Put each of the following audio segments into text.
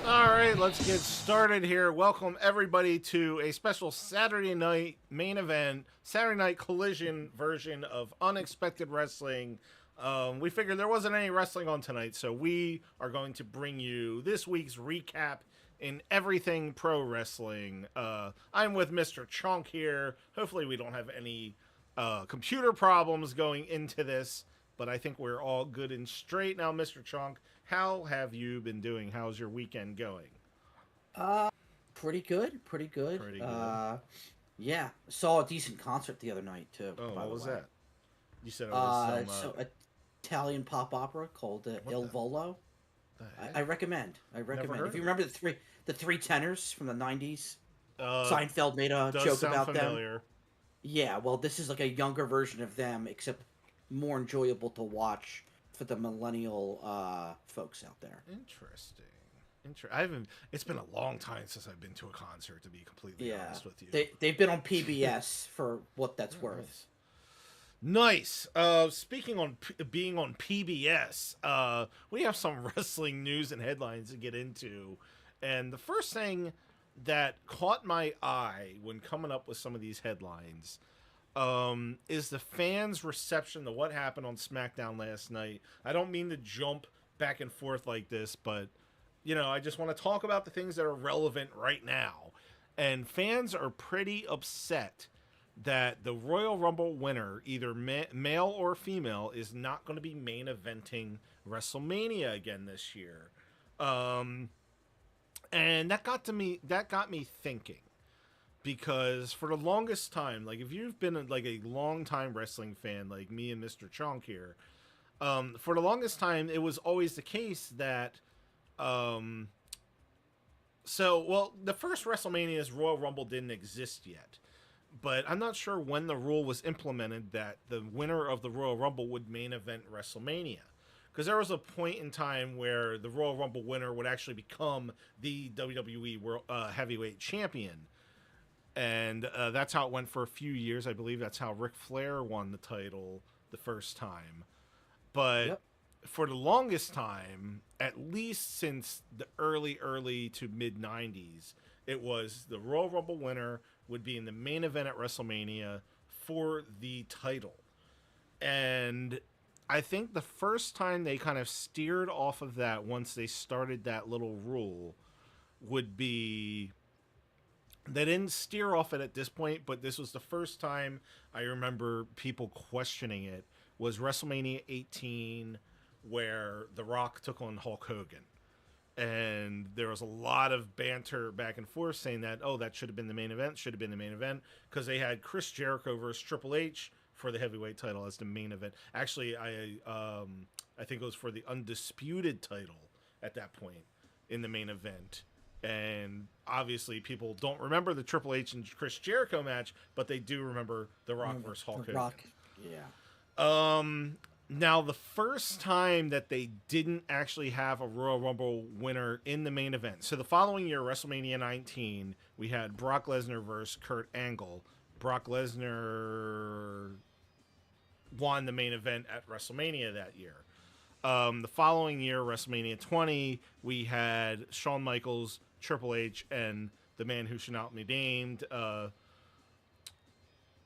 All right, let's get started here. Welcome everybody to a special Saturday night main event, Saturday night collision version of Unexpected Wrestling. We figured there wasn't any wrestling on tonight, so we are going to bring you this week's recap in everything pro wrestling. I'm with Mr. Chunk here. Hopefully, we don't have any computer problems going into this, but I think we're all good and straight now, Mr. Chunk. How have you been doing? How's your weekend going? Uh, Pretty good, pretty good. Pretty good. Yeah, saw a decent concert the other night too. Oh, By what the was way, that? You said it was some so Italian pop opera called what Il Volo. the I heck? recommend. I Never recommend. heard If you of it. remember the three tenors from the '90s, Uh, Seinfeld made a does joke sound about them. familiar. Yeah, well, this is like a younger version of them, except more enjoyable to watch for the millennial folks out there. Interesting. I haven't. It's been a long time since I've been to a concert. To be completely Yeah, honest with you. they've been on PBS for what that's Oh, worth. nice. Speaking on being on PBS, we have some wrestling news and headlines to get into, and the first thing that caught my eye when coming up with some of these headlines is the fans' reception to what happened on SmackDown last night. I don't mean to jump back and forth like this, but I just want to talk about the things that are relevant right now. And fans are pretty upset that the Royal Rumble winner, either male or female, is not going to be main eventing WrestleMania again this year. Um, and that got to me. That got me thinking because for the longest time, like if you've been like a long time wrestling fan, like me and Mr. Chonk here, for the longest time, it was always the case that um, the first WrestleMania's Royal Rumble didn't exist yet, but I'm not sure when the rule was implemented that the winner of the Royal Rumble would main event WrestleMania. Because there was a point in time where the Royal Rumble winner would actually become the WWE World Heavyweight Champion, and that's how it went for a few years. I believe that's how Ric Flair won the title the first time. But Yep. for the longest time, at least since the early to mid 90s, it was the Royal Rumble winner would be in the main event at WrestleMania for the title. And I think the first time they kind of steered off of that once they started that little rule would be they didn't steer off it at this point, but this was the first time I remember people questioning it was WrestleMania 18 where The Rock took on Hulk Hogan. And there was a lot of banter back and forth saying that, oh, that should have been the main event, should have been the main event, because they had Chris Jericho versus Triple H for the heavyweight title as the main event. Actually, I think it was for the undisputed title at that point in the main event. And obviously, people don't remember the Triple H and Chris Jericho match, but they do remember The Rock Remember versus Hulk The Hogan. Rock. Yeah. Now, the first time that they didn't actually have a Royal Rumble winner in the main event. So the following year, WrestleMania 19, we had Brock Lesnar versus Kurt Angle. Brock Lesnar won the main event at WrestleMania that year. The following year, WrestleMania 20, we had Shawn Michaels, Triple H, and the man who should not be named,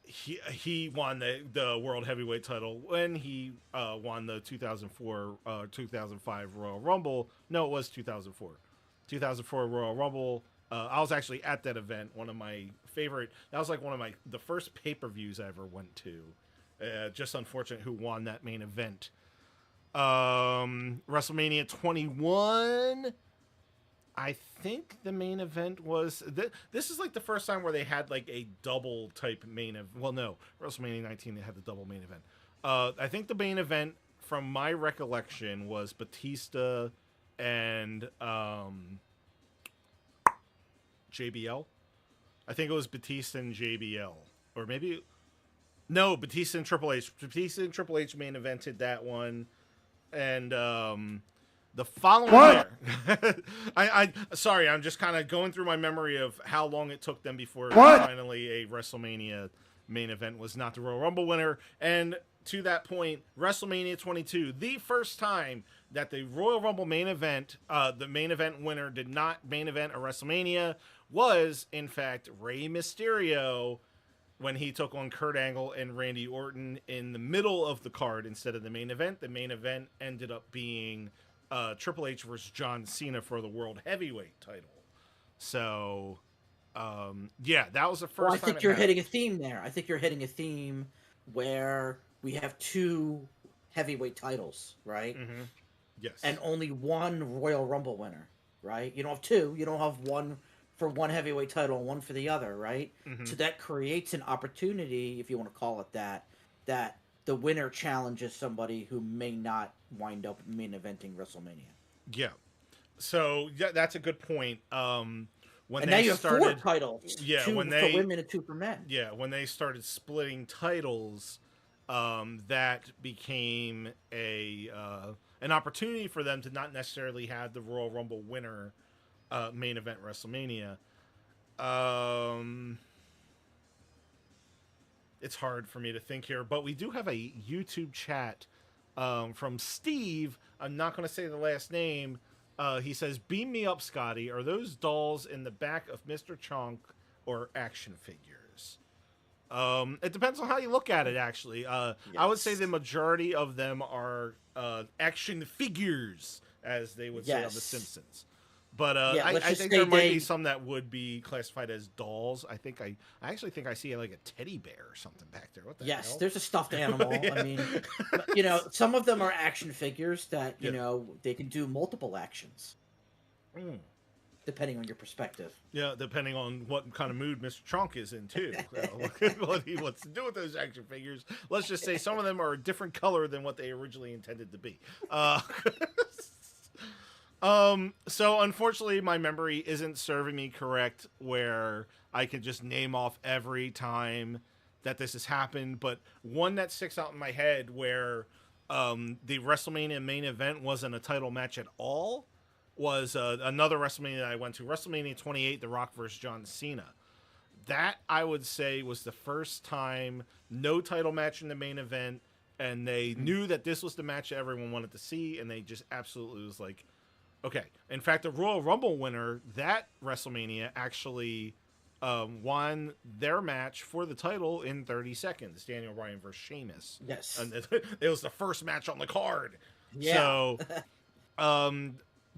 he won the world heavyweight title when he won the 2004 2005 Royal Rumble. No, it was 2004 Royal Rumble. I was actually at that event. One of my favorite. That was like one of the first pay-per-views I ever went to. Just unfortunate who won that main event. WrestleMania 21. I think the main event was this is like the first time where they had like a double type main event. Well, no, WrestleMania 19 they had the double main event. I think the main event, from my recollection, was Batista and JBL. I think it was Batista and JBL, or maybe no, Batista and Triple H. Batista and Triple H main evented that one, and the following year, I sorry, I'm just kind of going through my memory of how long it took them before finally a WrestleMania main event was not the Royal Rumble winner. And to that point, WrestleMania 22, the first time that the Royal Rumble main event, the main event winner did not main event a WrestleMania, was in fact Rey Mysterio when he took on Kurt Angle and Randy Orton in the middle of the card instead of the main event. The main event ended up being Triple H versus John Cena for the World Heavyweight title. So, yeah, that was the first Well, I time think it you're happened. hitting a theme there. I think you're hitting a theme where we have two heavyweight titles, right? Mm-hmm. Yes. And only one Royal Rumble winner, right? You don't have two. You don't have one for one heavyweight title and one for the other, right? Mm-hmm. So that creates an opportunity, if you want to call it that, that the winner challenges somebody who may not wind up main eventing WrestleMania. Yeah. So yeah, that's a good point. When And they now you have started, four titles, yeah, two when for they, women and two for men. yeah, when they started splitting titles, that became a an opportunity for them to not necessarily have the Royal Rumble winner main event WrestleMania. It's hard for me to think here, but we do have a YouTube chat from Steve. I'm not going to say the last name. He says, "Beam me up, Scotty. Are those dolls in the back of Mr. Chunk or action figures?" It depends on how you look at it, actually. I would say Yes. the majority of them are action figures, as they would say on The Yes. Simpsons. But Yeah, let's I just think say there might be they. some that would be classified as dolls. I actually think I see like a teddy bear or something back there. What the Yes, hell? there's a stuffed animal. Yeah. I mean, some of them are action figures that, Yeah. they can do multiple actions, Mm. depending on your perspective. Yeah, depending on what kind of mood Mr. Trunk is in too. What he wants to do with those action figures. Let's just say some of them are a different color than what they originally intended to be. So unfortunately my memory isn't serving me correct where I can just name off every time that this has happened, but one that sticks out in my head where the WrestleMania main event wasn't a title match at all was another WrestleMania that I went to, WrestleMania 28, The Rock versus John Cena. That I would say was the first time no title match in the main event, and they knew that this was the match that everyone wanted to see, and they just absolutely was like, okay. In fact, the Royal Rumble winner that WrestleMania actually won their match for the title in 30 seconds. Daniel Bryan versus Sheamus. Yes. And it was the first match on the card. Yeah. So,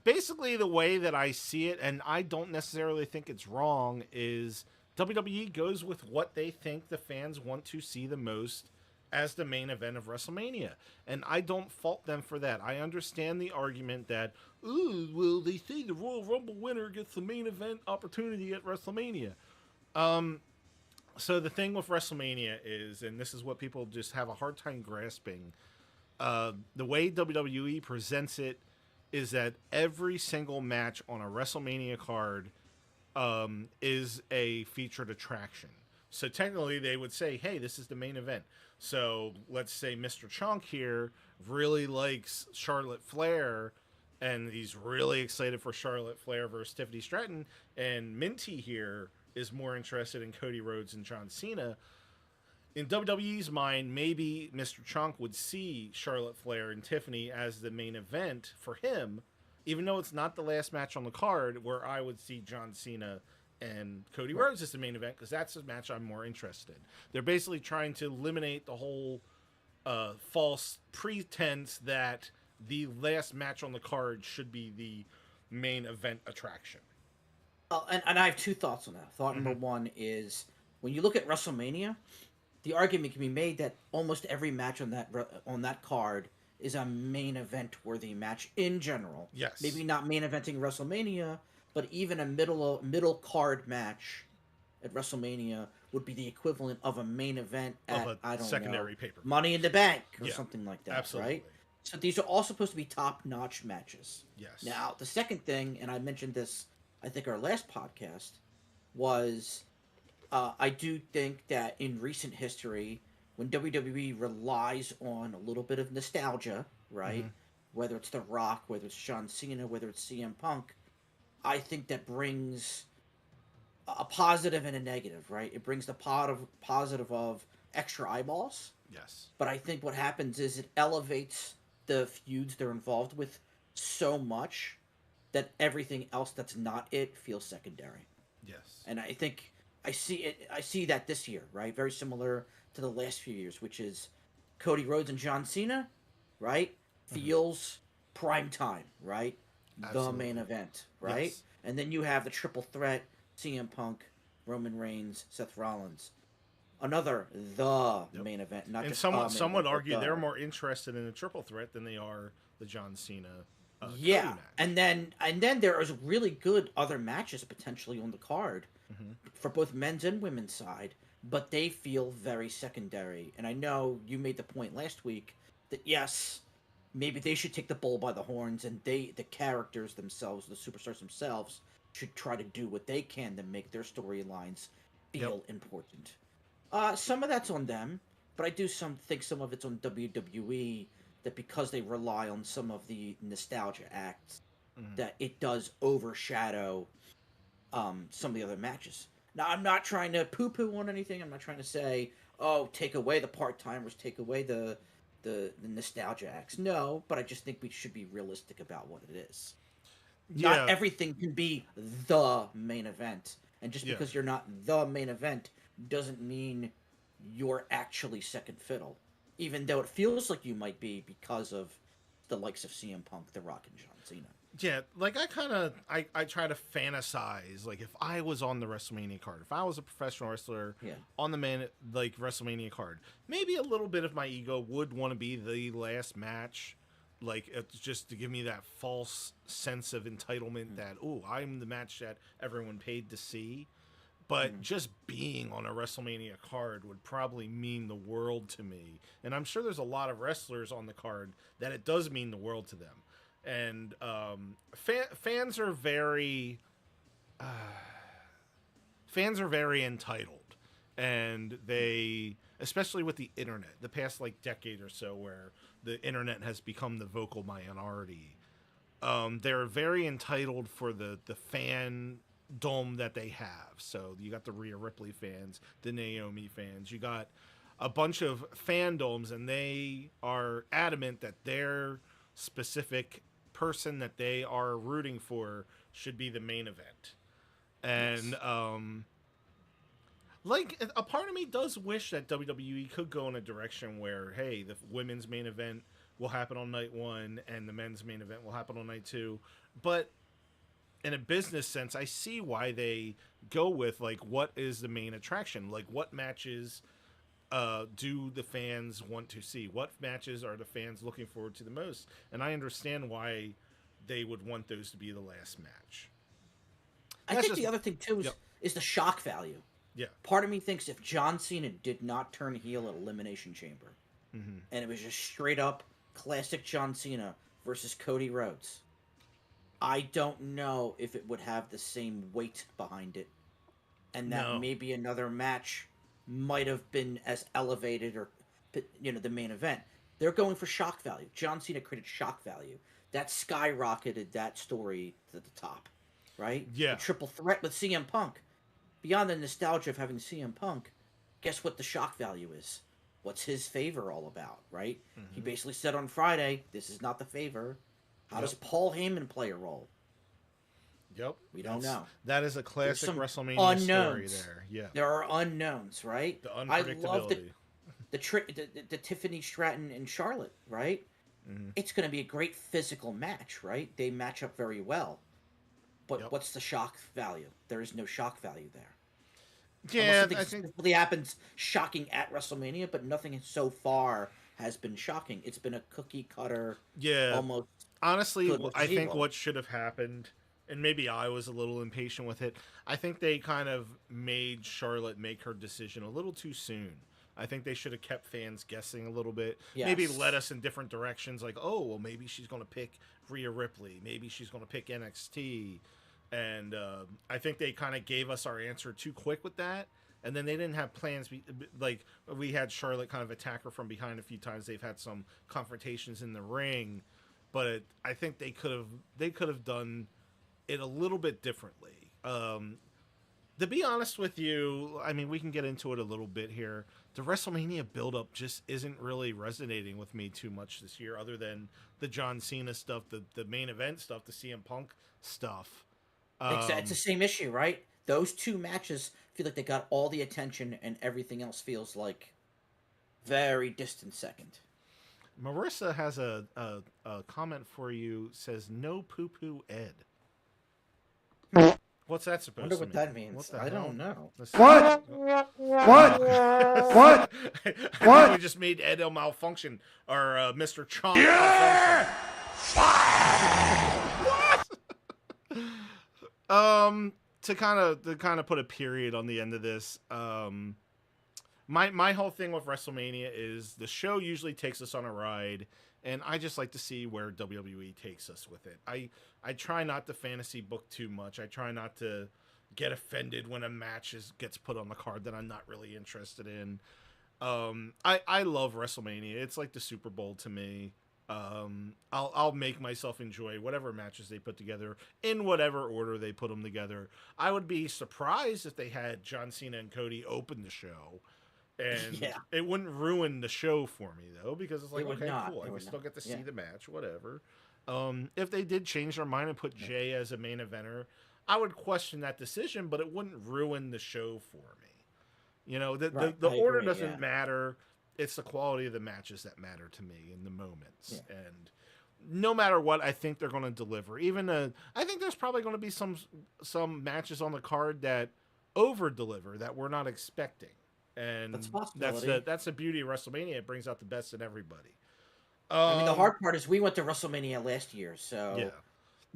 basically, the way that I see it, and I don't necessarily think it's wrong, is WWE goes with what they think the fans want to see the most as the main event of WrestleMania. And I don't fault them for that. I understand the argument that, ooh, well, they say the Royal Rumble winner gets the main event opportunity at WrestleMania. So the thing with WrestleMania is, and this is what people just have a hard time grasping, the way WWE presents it is that every single match on a WrestleMania card is a featured attraction. So technically, they would say, "Hey, this is the main event." So let's say Mr. Chunk here really likes Charlotte Flair, and he's really excited for Charlotte Flair versus Tiffany Stratton, and Minty here is more interested in Cody Rhodes and John Cena. In WWE's mind, maybe Mr. Chunk would see Charlotte Flair and Tiffany as the main event for him, even though it's not the last match on the card, where I would see John Cena and Cody Rhodes as the main event, because that's the match I'm more interested in. They're basically trying to eliminate the whole false pretense that the last match on the card should be the main event attraction. And I have two thoughts on that. Thought number one is, when you look at WrestleMania, the argument can be made that almost every match on that card is a main event worthy match in general. Yes. Maybe not main eventing WrestleMania, but even a middle card match at WrestleMania would be the equivalent of a main event at, Of a I don't secondary know, pay-per-view. Money in the Bank or Yeah, something like that, absolutely. right? So these are all supposed to be top-notch matches. Yes. Now, the second thing, and I mentioned this, I think our last podcast, was I do think that in recent history, when WWE relies on a little bit of nostalgia, right? Whether it's The Rock, whether it's John Cena, whether it's CM Punk, I think that brings a positive and a negative, right? It brings the positive of extra eyeballs, Yes. But I think what happens is it elevates the feuds they're involved with so much that everything else that's not it feels secondary. Yes. And I think I see it. I see that this year, right? Very similar to the last few years, which is Cody Rhodes and John Cena, right? Hmm. Feels prime time, right? The main Absolutely. event, right? Yes. And then you have the triple threat: CM Punk, Roman Reigns, Seth Rollins. Another the Yep. main event, not And just a main some event, would but argue they're the. more interested in the triple threat than they are the John Cena Cody Yeah, match. and then there is really good other matches potentially on the card Hmm. for both men's and women's side, but they feel very secondary. And I know you made the point last week that yes, maybe they should take the bull by the horns, and the characters themselves, the superstars themselves, should try to do what they can to make their storylines Yep. feel important. Some of that's on them, but I do think some of it's on WWE, that because they rely on some of the nostalgia acts, Hmm. that it does overshadow some of the other matches. Now, I'm not trying to poo-poo on anything. I'm not trying to say, oh, take away the part-timers, take away the nostalgia acts. No, but I just think we should be realistic about what it is. Not Yeah. everything can be the main event, and just Yeah. because you're not the main event doesn't mean you're actually second fiddle. Even though it feels like you might be because of the likes of CM Punk, The Rock, and John Cena. Yeah, like I try to fantasize like if I was on the WrestleMania card, if I was a professional wrestler Yeah. on the man like WrestleMania card, maybe a little bit of my ego would want to be the last match, like it's just to give me that false sense of entitlement that oh I'm the match that everyone paid to see. But Mm-hmm. just being on a WrestleMania card would probably mean the world to me. And I'm sure there's a lot of wrestlers on the card that it does mean the world to them. And fans are very fans are very entitled, and they, especially with the internet, the past like decade or so, where the internet has become the vocal minority. They're very entitled for the fan dome that they have. So you got the Rhea Ripley fans, the Naomi fans. You got a bunch of fandoms, and they are adamant that their specific person that they are rooting for should be the main event. And Yes. like a part of me does wish that WWE could go in a direction where, hey, the women's main event will happen on night one and the men's main event will happen on night two. But in a business sense, I see why they go with like what is the main attraction, like what matches do the fans want to see, what matches are the fans looking forward to the most, and I understand why they would want those to be the last match. I That's think just the other thing too yep, is the shock value. yeah, Part of me thinks if John Cena did not turn heel at Elimination Chamber, mm-hmm. and it was just straight up classic John Cena versus Cody Rhodes, I don't know if it would have the same weight behind it, and that No, maybe another match might have been as elevated or the main event. They're going for shock value. John Cena created shock value. That skyrocketed that story to the top, right? The yeah, triple threat with CM Punk. Beyond the nostalgia of having CM Punk, guess what the shock value is? What's his favor all about, right? He mm-hmm. basically said on Friday, this is not the favor. How Yep. does Paul Heyman play a role? Yep, We don't know. that is a There's classic some WrestleMania story unknowns. there. Yeah, There are unknowns, right? the I love unpredictability. the Tiffany Stratton and Charlotte, right? Mm-hmm. It's going to be a great physical match, right? They match up very well. But Yep. what's the shock value? There is no shock value there. Unless Yeah, something I think specifically happens shocking at WrestleMania, but nothing so far has been shocking. It's been a cookie cutter, yeah. almost Honestly, good I versus think evil. what should have happened, and maybe I was a little impatient with it. I think they kind of made Charlotte make her decision a little too soon. I think they should have kept fans guessing a little bit. Maybe led Yes. us in different directions, like, oh, well, maybe she's going to pick Rhea Ripley. Maybe she's going to pick NXT. And I think they kind of gave us our answer too quick with that. And then they didn't have plans. Like we had Charlotte kind of attack her from behind a few times. They've had some confrontations in the ring, but I think they could have done it a little bit differently. To be honest with you, I mean, we can get into it a little bit here. The WrestleMania buildup just isn't really resonating with me too much this year, other than the John Cena stuff, the main event stuff, the CM Punk stuff. Exactly, it's the Um, same issue, right? Those two matches feel like they got all the attention, and everything else feels like very distant second. Marissa has a comment for you. Says no poo poo Ed. What's that I wonder supposed to what mean? that What means. the I don't hell? know. What? What? What? I think we What? just made Ed malfunction, or Mr. Chomp Yeah! malfunction. To kind of put a period on the end of this, my whole thing with WrestleMania is the show usually takes us on a ride, and I just like to see where WWE takes us with it. I try not to fantasy book too much. I try not to get offended when a match gets put on the card that I'm not really interested in. I love WrestleMania. It's like the Super Bowl to me. I'll make myself enjoy whatever matches they put together in whatever order they put them together. I would be surprised if they had John Cena and Cody open the show, and Yeah, it wouldn't ruin the show for me though, because it's like, it would okay, not. cool, I It can would still not. get to see Yeah. the match, whatever. If they did change their mind and put Jay as a main eventer, I would question that decision, but it wouldn't ruin the show for me. You know, Right. the I order agree. doesn't Yeah. matter. It's the quality of the matches that matter to me in the moments. Yeah. And no matter what, I think they're going to deliver. I think there's probably going to be some matches on the card that over deliver that we're not expecting. That's a And possibility. that's the beauty of WrestleMania. It brings out the best in everybody. I mean, the Um, hard part is we went to WrestleMania last year, yeah, so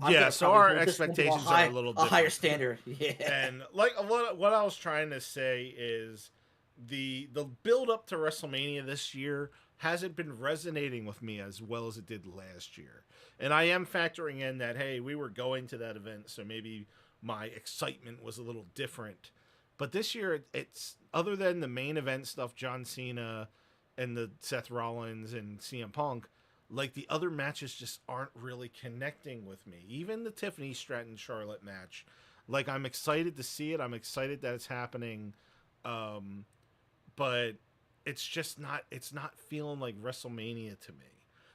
I'm yeah. gonna So probably our hold this one to expectations are a little a higher different. standard. Yeah. And like what I was trying to say is the build up to WrestleMania this year hasn't been resonating with me as well as it did last year. And I am factoring in that, hey, we were going to that event, so maybe my excitement was a little different. But this year, it's other than the main event stuff, John Cena and the Seth Rollins and CM Punk, like the other matches just aren't really connecting with me. Even the Tiffany Stratton Charlotte match, like I'm excited to see it. I'm excited that it's happening. Um, but it's not feeling like WrestleMania to me.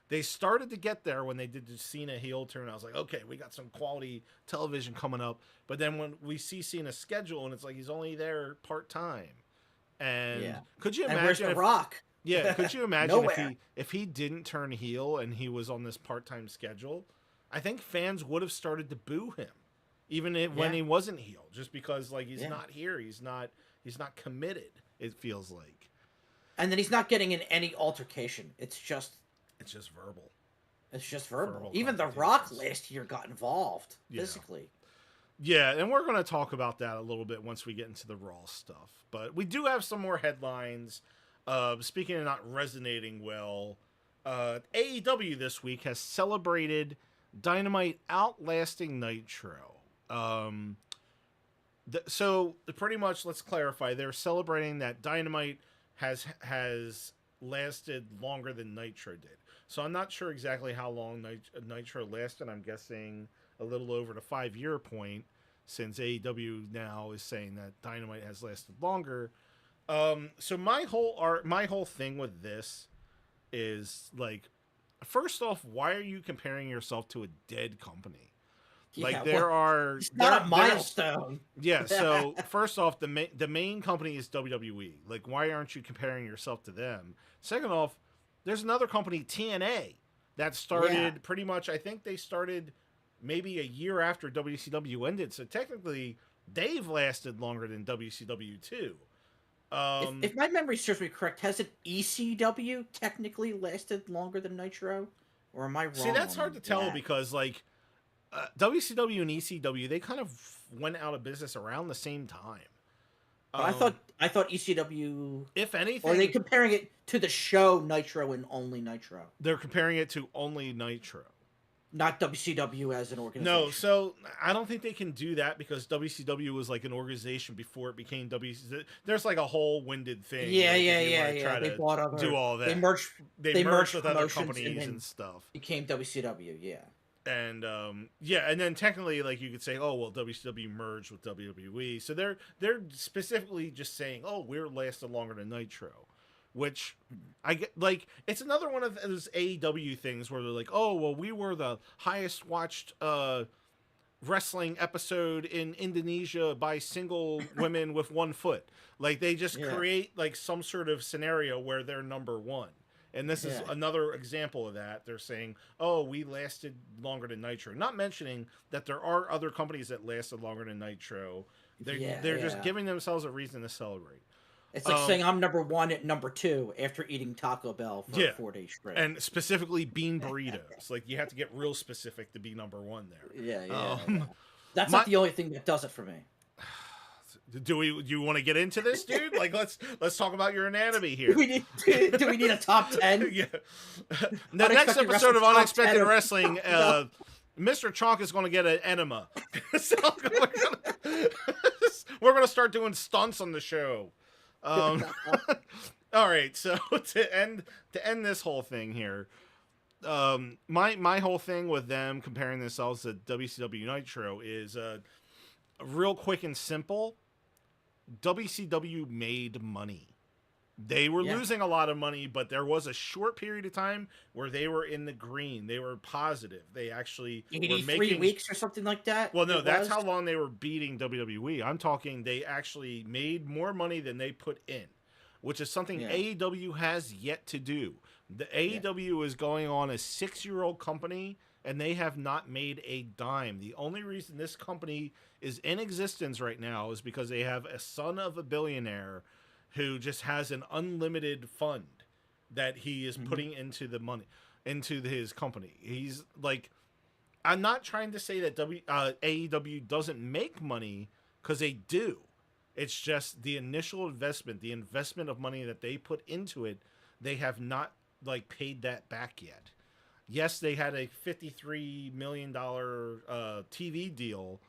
They started to get there when they did the Cena heel turn. I was like, okay, we got some quality television coming up. But then when we see Cena's schedule and it's like he's only there part time. And Yeah. could you And where's imagine The if Rock? yeah, could you imagine Nowhere. if he didn't turn heel and he was on this part time schedule? I think fans would have started to boo him, even when Yeah. he wasn't heel, just because like he's Yeah. not here, he's not committed. It feels like And then he's not getting in any altercation. it's just verbal. It's just verbal. Verbal Even The Rock confrontations. last year got involved Yeah. physically. Yeah, and we're going to talk about that a little bit once we get into the Raw stuff. But we do have some more headlines. Speaking of not resonating well, AEW this week has celebrated Dynamite outlasting Nitro. So pretty much, let's clarify. They're celebrating that Dynamite has lasted longer than Nitro did. So I'm not sure exactly how long Nitro lasted. I'm guessing a little over the 5 year point, since AEW now is saying that Dynamite has lasted longer. So my whole thing with this is like, first off, why are you comparing yourself to a dead company? Like Yeah, there well, are it's there, not a there- milestone. yeah. So first off, the main company is WWE. Like, why aren't you comparing yourself to them? Second off, there's another company, TNA, that started Yeah. pretty much. I think they started maybe a year after WCW ended. So technically, they've lasted longer than WCW too. If my memory serves me correct, hasn't ECW technically lasted longer than Nitro? Or am I wrong? See, that's on hard to tell that? because like WCW and ECW, they kind of went out of business around the same time. But I thought ECW, If or are they anything, comparing it to the show Nitro and only Nitro, they're comparing it to only Nitro. not WCW as an organization? No, so I don't think they can do that because WCW was like an organization before it became WCW. There's like a whole winded thing. Yeah, like, yeah, if you yeah, wanna yeah. try They to bought other. do all that. They merged. They They merged merged with other promotions and companies then and stuff. became WCW. Yeah. And yeah, and then technically, like, you could say, oh well, WCW merged with WWE, so they're specifically just saying, oh, we're lasted longer than Nitro, which I get. Like, it's another one of those AEW things where they're like, oh well, we were the highest watched wrestling episode in Indonesia by single women with one foot. Like, they just create like some sort of scenario where they're number one. And this is another example of that. They're saying, oh, we lasted longer than Nitro. Not mentioning that there are other companies that lasted longer than Nitro. They're just giving themselves a reason to celebrate. It's like saying I'm number one at number two after eating Taco Bell for 4 days straight. And specifically bean burritos. Like, you have to get real specific to be number one there. Yeah. That's not the only thing that does it for me. Do you want to get into this, dude? Like, let's talk about your anatomy here. Do we need a top 10? Yeah. The next episode of Unexpected Wrestling, Mr. Chonk is going to get an enema. So we're going to start doing stunts on the show. All right, so to end this whole thing here, my whole thing with them comparing themselves to WCW Nitro is real quick and simple. WCW made money. They were losing a lot of money, but there was a short period of time where they were in the green. They were positive. They actually 83 weeks or something like that. Well, no, that's how long they were beating WWE. I'm talking they actually made more money than they put in, which is something AEW has yet to do. The AEW is going on a 6-year-old company, and they have not made a dime. The only reason this company is in existence right now is because they have a son of a billionaire who just has an unlimited fund that he is putting into the money, into his company. He's like, I'm not trying to say that AEW doesn't make money, because they do. It's just the initial investment, the investment of money that they put into it, they have not like paid that back yet. Yes, they had a $53 million TV deal,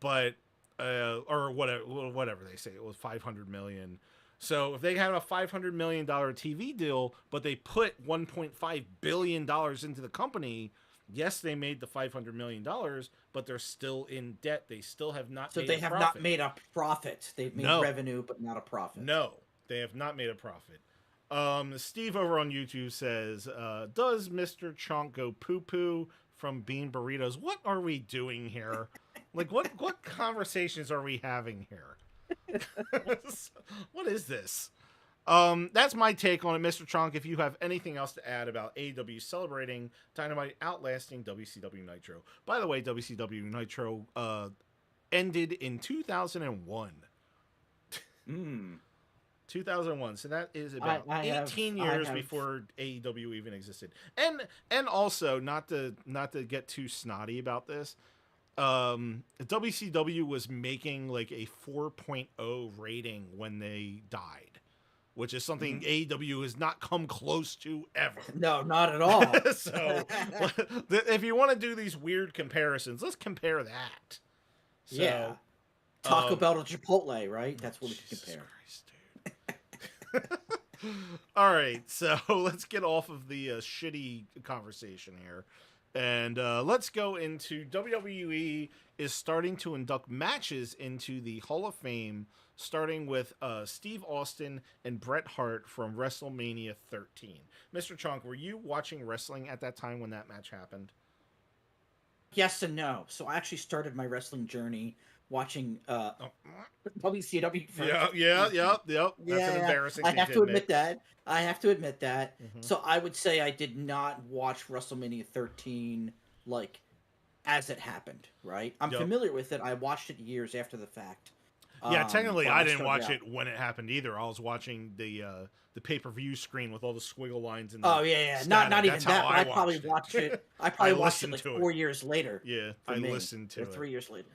but or whatever they say, it was $500 million. So if they had a $500 million TV deal, but they put $1.5 billion into the company, yes, they made the $500 million, but they're still in debt. They still have not. So made they a have profit. not made a profit. They've made revenue, but not a profit. No, they have not made a profit. Steve over on YouTube says, does Mr. Chonk go poo-poo from bean burritos? What are we doing here? Like, what conversations are we having here? What is this? That's my take on it, Mr. Chonk. If you have anything else to add about AEW celebrating Dynamite outlasting WCW Nitro. By the way, WCW Nitro ended in 2001. 2001. So that is about 18 years before AEW even existed. And also, not to get too snotty about this, WCW was making like a 4.0 rating when they died, which is something AEW has not come close to ever. No, not at all. So if you want to do these weird comparisons, let's compare that. So, Taco Bell to Chipotle, right? That's what we can compare. Christ, dude. All right, so let's get off of the shitty conversation here. And let's go into WWE is starting to induct matches into the Hall of Fame, starting with Steve Austin and Bret Hart from WrestleMania 13. Mr. Chonk, were you watching wrestling at that time when that match happened? Yes and no. So I actually started my wrestling journey watching WCW first. Yep. That's an embarrassing thing I have to to admit. admit that. So I would say I did not watch WrestleMania 13 like as it happened, right? I'm familiar with it. I watched it years after the fact. Yeah, technically I didn't watch it when it happened either. I was watching the pay-per-view screen with all the squiggle lines and not even that, but I probably watched it. I probably watched it like 4 years later. Yeah, I listened to it. 3 years later.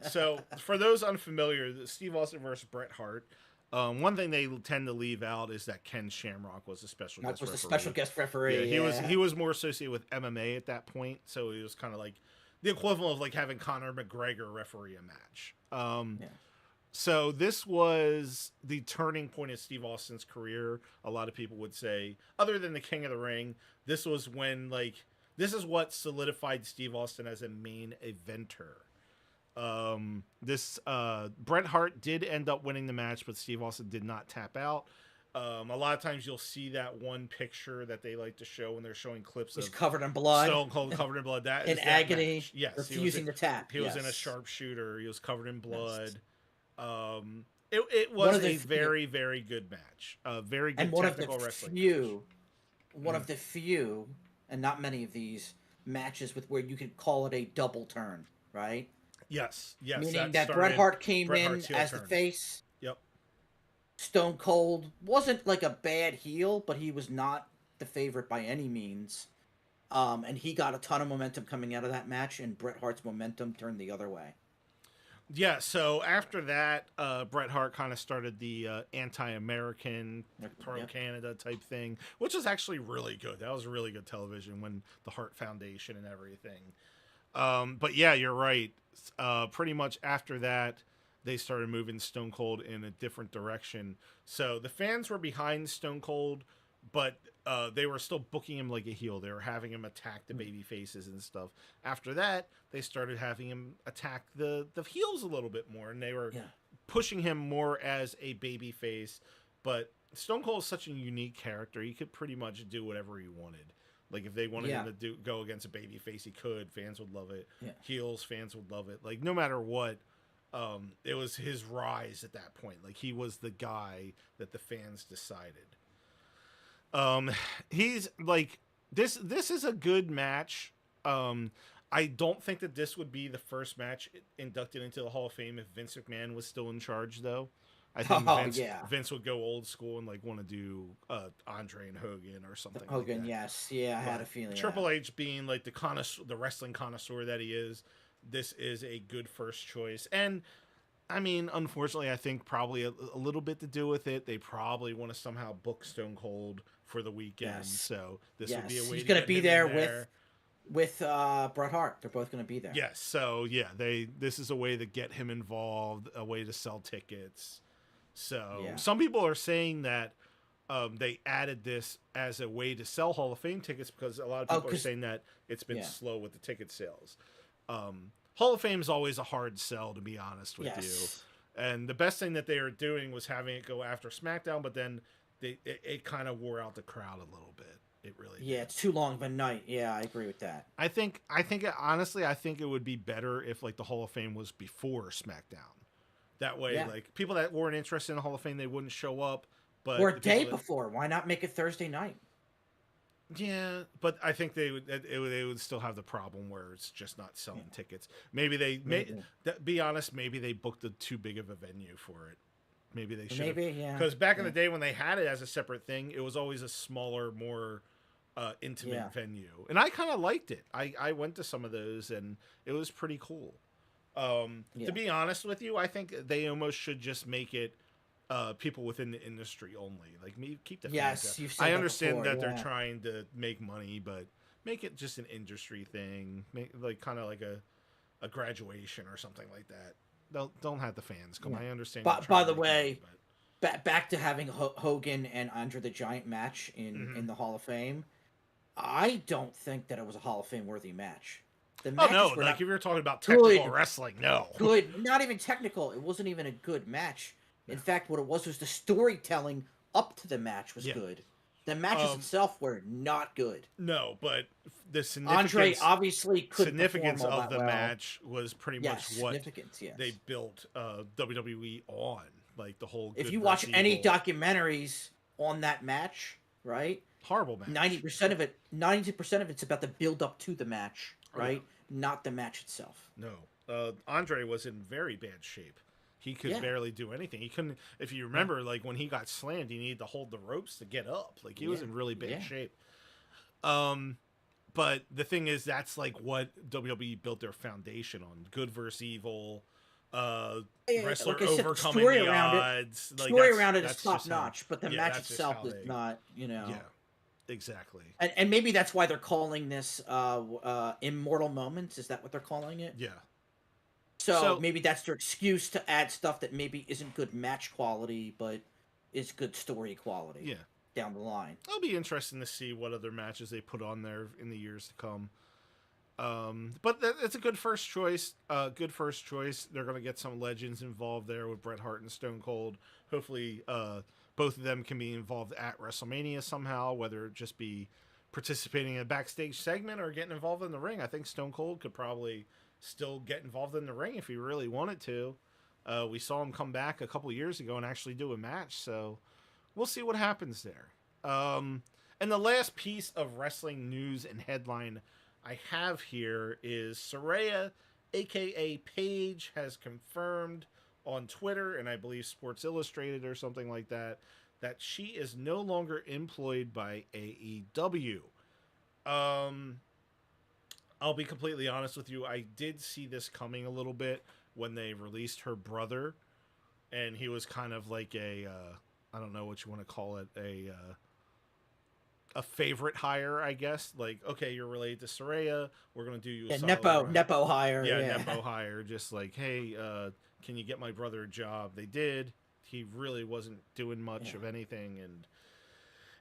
So, for those unfamiliar, Steve Austin versus Bret Hart. One thing they tend to leave out is that Ken Shamrock was a special guest referee. The special guest referee. Yeah, he was more associated with MMA at that point, so he was kind of like the equivalent of like having Conor McGregor referee a match. So this was the turning point of Steve Austin's career. A lot of people would say, other than the King of the Ring, this was when like this is what solidified Steve Austin as a main eventer. Bret Hart did end up winning the match, but Steve Austin did not tap out. A lot of times you'll see that one picture that they like to show when they're showing clips He's of covered in blood, Stone Cold covered in blood. That in is that agony, match. Yes, refusing to tap. He was in a Yes. sharpshooter. He was covered in blood. Yes. It One was of the a very, very good match. A very good and one technical of the wrestling few, match. one of the few, and not many of these matches with where you could call it a double turn, right? Yes, Meaning that Bret Hart came Bret in Hart's heel as turn. the face. Yep. Stone Cold wasn't like a bad heel, but he was not the favorite by any means. And he got a ton of momentum coming out of that match, and Bret Hart's momentum turned the other way. Yeah, so after that, Bret Hart kind of started the anti-American, pro-Canada type thing, which was actually really good. That was really good television when the Hart Foundation and everything. But yeah, you're right. Pretty much after that, they started moving Stone Cold in a different direction. So the fans were behind Stone Cold, but they were still booking him like a heel. They were having him attack the baby faces and stuff. After that, they started having him attack the heels a little bit more, and they were pushing him more as a baby face. But Stone Cold is such a unique character. He could pretty much do whatever he wanted. Like, if they wanted him to go against a baby face, he could. Fans would love it. Yeah. Heels, fans would love it. Like, no matter what, it was his rise at that point. Like, he was the guy that the fans decided. He's like, this is a good match. I don't think that this would be the first match inducted into the Hall of Fame if Vince McMahon was still in charge, though. I think Vince would go old school and like want to do Andre and Hogan or something. Hogan, like that. yes, yeah, I had a feeling. Triple H being like the wrestling connoisseur that he is, this is a good first choice. And I mean, unfortunately, I think probably a little bit to do with it. They probably want to somehow book Stone Cold for the weekend, so this would be a way. He's going to be there with Bret Hart. They're both going to be there. Yes, so yeah, this is a way to get him involved, a way to sell tickets. So some people are saying that they added this as a way to sell Hall of Fame tickets because a lot of people are saying that it's been slow with the ticket sales. Hall of Fame is always a hard sell, to be honest with you. And the best thing that they were doing was having it go after SmackDown, but then it kind of wore out the crowd a little bit. It really did. It's too long of a night. Yeah, I agree with that. I think honestly, I think it would be better if like the Hall of Fame was before SmackDown. That way, like people that weren't interested in the Hall of Fame, they wouldn't show up. But or a day before. Why not make it Thursday night? Yeah, but I think they would still have the problem where it's just not selling tickets. Maybe be honest. Maybe they booked too big of a venue for it. Maybe they should. Because back in the day when they had it as a separate thing, it was always a smaller, more intimate venue, and I kind of liked it. I went to some of those, and it was pretty cool. To be honest with you, I think they almost should just make it people within the industry only. Like, keep the fans out. I understand that they're trying to make money, but make it just an industry thing. Make like kind of like a graduation or something like that. Don't have the fans come. I understand. But by the way, back to having Hogan and Andre the Giant match in the Hall of Fame. I don't think that it was a Hall of Fame worthy match. Like if you're talking about technical wrestling, no. Good, not even technical. It wasn't even a good match. In fact, what it was the storytelling up to the match was good. The matches itself were not good. No, but the significance, Andre obviously couldn't significance perform all of the match was pretty much what they built WWE on. Like the whole. If you watch any documentaries on that match, right? Horrible match. 90% of it's about the build up to the match, right? Not the match itself. No, Andre was in very bad shape. He could barely do anything. He couldn't. If you remember, like when he got slammed, he needed to hold the ropes to get up. Like he was in really bad shape. But the thing is, that's like what WWE built their foundation on: good versus evil. Wrestler overcoming the odds. Story around it is top notch, but the match itself is not. Yeah, exactly. And maybe that's why they're calling this Immortal Moments. Is that what they're calling it? Yeah. So maybe that's their excuse to add stuff that maybe isn't good match quality, but is good story quality. Yeah. down the line. It'll be interesting to see what other matches they put on there in the years to come. But it's a good first choice. They're going to get some legends involved there with Bret Hart and Stone Cold. Hopefully, both of them can be involved at WrestleMania somehow, whether it just be participating in a backstage segment or getting involved in the ring. I think Stone Cold could probably still get involved in the ring if he really wanted to. We saw him come back a couple years ago and actually do a match, so we'll see what happens there. And the last piece of wrestling news and headline I have here is Saraya, aka Paige, has confirmed on Twitter, and I believe Sports Illustrated or something like that, that she is no longer employed by AEW. I'll be completely honest with you. I did see this coming a little bit when they released her brother, and he was kind of like I don't know what you want to call it, a favorite hire, I guess. Like, okay, you're related to Saraya, we're gonna do you a nepo hire. Yeah, nepo hire. Just like, hey, can you get my brother a job? They did. He really wasn't doing much of anything, and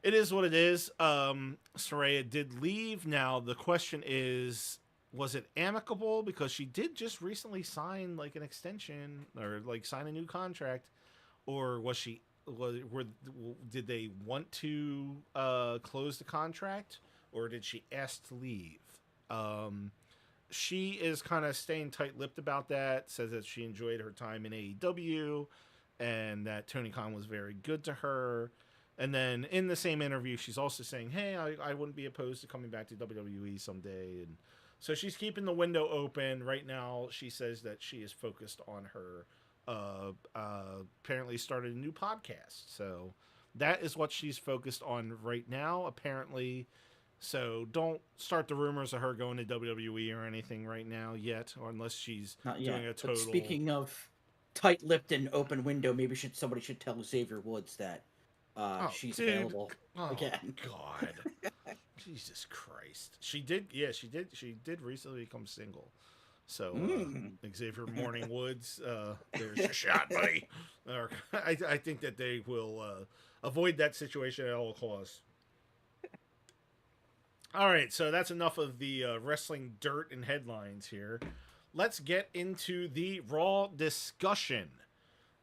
it is what it is. Saraya did leave. Now the question is, was it amicable? Because she did just recently sign like an extension or like sign a new contract, or did they want to close the contract, or did she ask to leave? She is kind of staying tight-lipped about that, says that she enjoyed her time in AEW and that Tony Khan was very good to her. And then in the same interview, she's also saying, hey, I wouldn't be opposed to coming back to WWE someday. And so she's keeping the window open. Right now, she says that she is focused on her apparently started a new podcast. So that is what she's focused on right now, apparently. So don't start the rumors of her going to WWE or anything right now yet, or unless she's doing a total... But speaking of tight-lipped and open window, maybe somebody should tell Xavier Woods that she's available again. God. Jesus Christ. She did recently become single. So Xavier Morning Woods, there's your shot, buddy. I think that they will avoid that situation at all costs. All right, so that's enough of the wrestling dirt and headlines here. Let's get into the Raw discussion.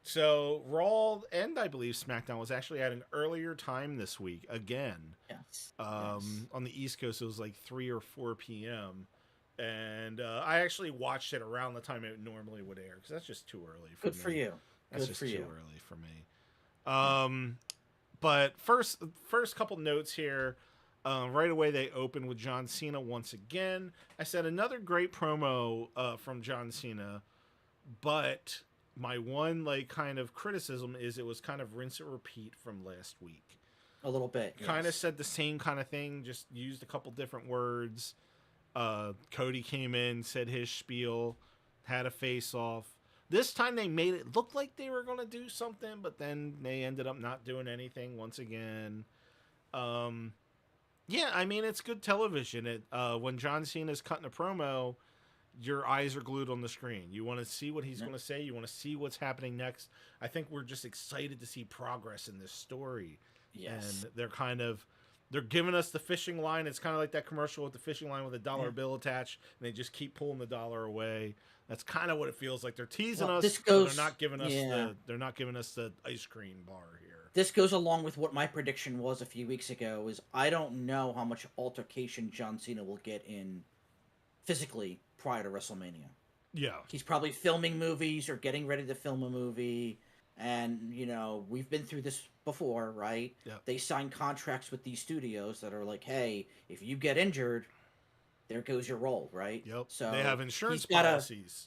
So Raw and I believe SmackDown was actually at an earlier time this week again. Yes. On the East Coast, it was like 3 or 4 p.m. And I actually watched it around the time it normally would air because that's just too early for me. Good for you. That's just too early for me. But first couple notes here. Right away, they open with John Cena once again. I said another great promo from John Cena, but my one kind of criticism is it was kind of rinse and repeat from last week. A little bit. Kind of said the same kind of thing, just used a couple different words. Cody came in, said his spiel, had a face-off. This time they made it look like they were going to do something, but then they ended up not doing anything once again. Yeah, I mean, it's good television. When John Cena's cutting a promo, your eyes are glued on the screen. You want to see what he's going to say. You want to see what's happening next. I think we're just excited to see progress in this story. Yes. And they're giving us the fishing line. It's kind of like that commercial with the fishing line with a dollar bill attached, and they just keep pulling the dollar away. That's kind of what it feels like. They're teasing us. They're not giving us they're not giving us the ice cream bar here. This goes along with what my prediction was a few weeks ago. Is I don't know how much altercation John Cena will get in physically prior to WrestleMania. Yeah, he's probably filming movies or getting ready to film a movie. And, we've been through this before, right? Yep. They sign contracts with these studios that are like, hey, if you get injured, there goes your role, right? Yep. So they have insurance policies.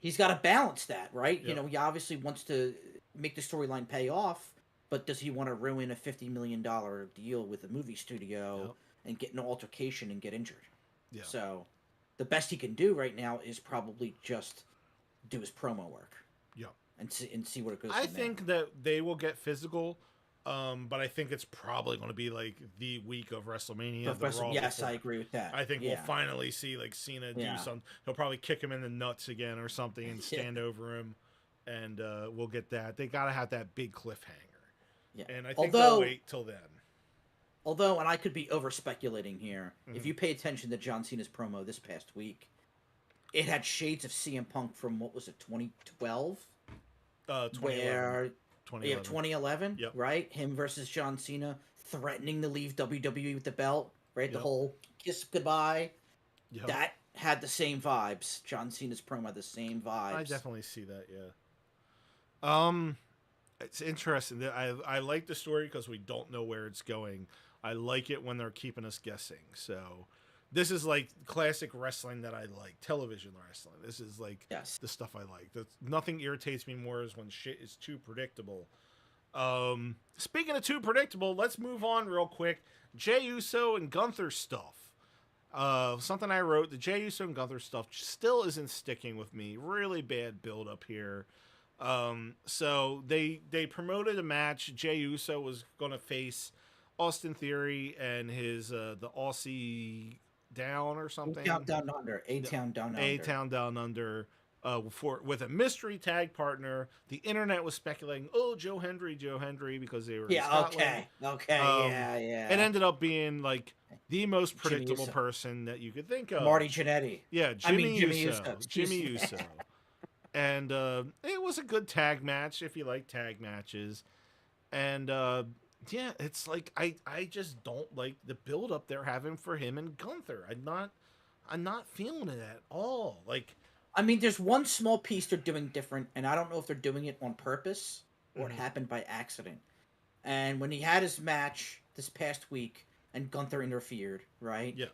He's got to balance that, right? Yep. He obviously wants to make the storyline pay off, but does he want to ruin a $50 million deal with a movie studio and get in an altercation and get injured? Yeah. So the best he can do right now is probably just do his promo work. Yep. And see what it goes. I think that they will get physical, but I think it's probably going to be like the week of WrestleMania. Yes, I agree with that. I think we'll finally see Cena do something. He'll probably kick him in the nuts again or something and stand over him, and we'll get that. They got to have that big cliffhanger. Yeah. And I think they'll wait till then. Although, and I could be over speculating here, if you pay attention to John Cena's promo this past week, it had shades of CM Punk from what was it, 2012? 2011. Where 2011. 2011, Yep. right? Him versus John Cena threatening to leave WWE with the belt, right? The Yep. whole kiss goodbye. Yep. That had the same vibes. John Cena's promo had the same vibes. I definitely see that, yeah. It's interesting. I like the story because we don't know where it's going. I like it when they're keeping us guessing. So this is like classic wrestling that I like. Television wrestling. This is like Yes. the stuff I like. Nothing irritates me more is when shit is too predictable. Speaking of too predictable, let's move on real quick. Jey Uso and Gunther stuff. Something I wrote, the Jey Uso and Gunther stuff still isn't sticking with me. Really bad build up here. So they promoted a match. Jey Uso was going to face Austin Theory and his the Aussie Down or something. A-Town Down Under. A-Town Down Under. A-Town Down Under. With a mystery tag partner. The internet was speculating, Joe Hendry, because they were in Scotland. Okay, yeah. It ended up being like the most predictable person that you could think of. Marty Jannetty. Yeah, Jimmy Uso. Jimmy Uso. And it was a good tag match if you like tag matches. And yeah, it's like I just don't like the build up they're having for him and Gunther. I'm not feeling it at all. Like, I mean, there's one small piece they're doing different, and I don't know if they're doing it on purpose or it happened by accident. And when he had his match this past week and Gunther interfered, right? Yeah.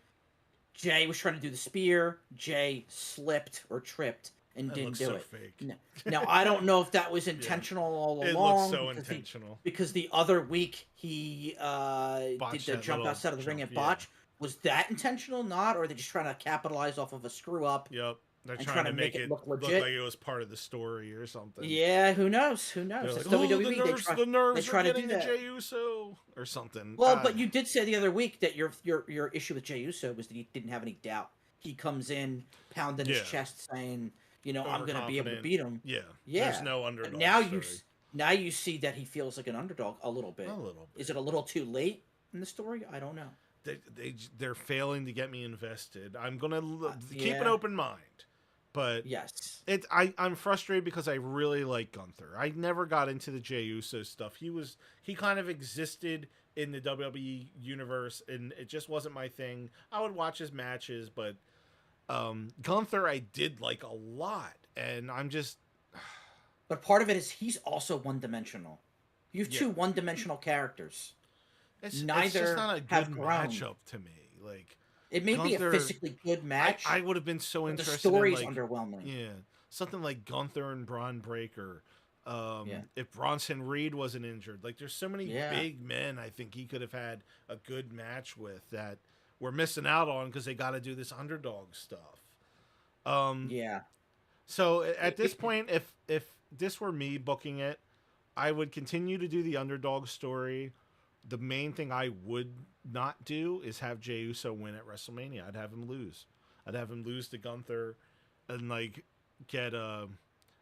Jay was trying to do the spear. Jay slipped or tripped and That didn't looks do so it. fake. Now, I don't know if that was intentional all It along. looks so intentional. Because the other week he did the jump outside of the ring and botch. Was that intentional, not? Or are they just trying to capitalize off of a screw up? Yep. They're trying to make it look like it was part of the story or something. Yeah, who knows? Who knows? Like, WWE. the nerves they try are to getting do to that. Jey Uso or something. Well, but you did say the other week that your issue with Jey Uso was that he didn't have any doubt. He comes in pounding his chest, saying, I'm going to be able to beat him. Yeah. Yeah. There's no underdog. But now you see that he feels like an underdog a little bit. A little bit. Is it a little too late in the story? I don't know. They're failing to get me invested. I'm gonna keep an open mind, but yes, I'm frustrated because I really like Gunther. I never got into the Jey Uso stuff. He kind of existed in the WWE universe, and it just wasn't my thing. I would watch his matches, but Gunther I did like a lot, and I'm just. But part of it is he's also one-dimensional. You have two one-dimensional characters. It's just not a good matchup to me. Like, it may be a physically good match. I would have been so interested. The story's in, like, underwhelming. Yeah, something like Gunther and Braun Breaker. If Bronson Reed wasn't injured, like there's so many big men I think he could have had a good match with that we're missing out on because they got to do this underdog stuff. So at this point, if this were me booking it, I would continue to do the underdog story. The main thing I would not do is have Jey Uso win at WrestleMania. I'd have him lose. I'd have him lose to Gunther and like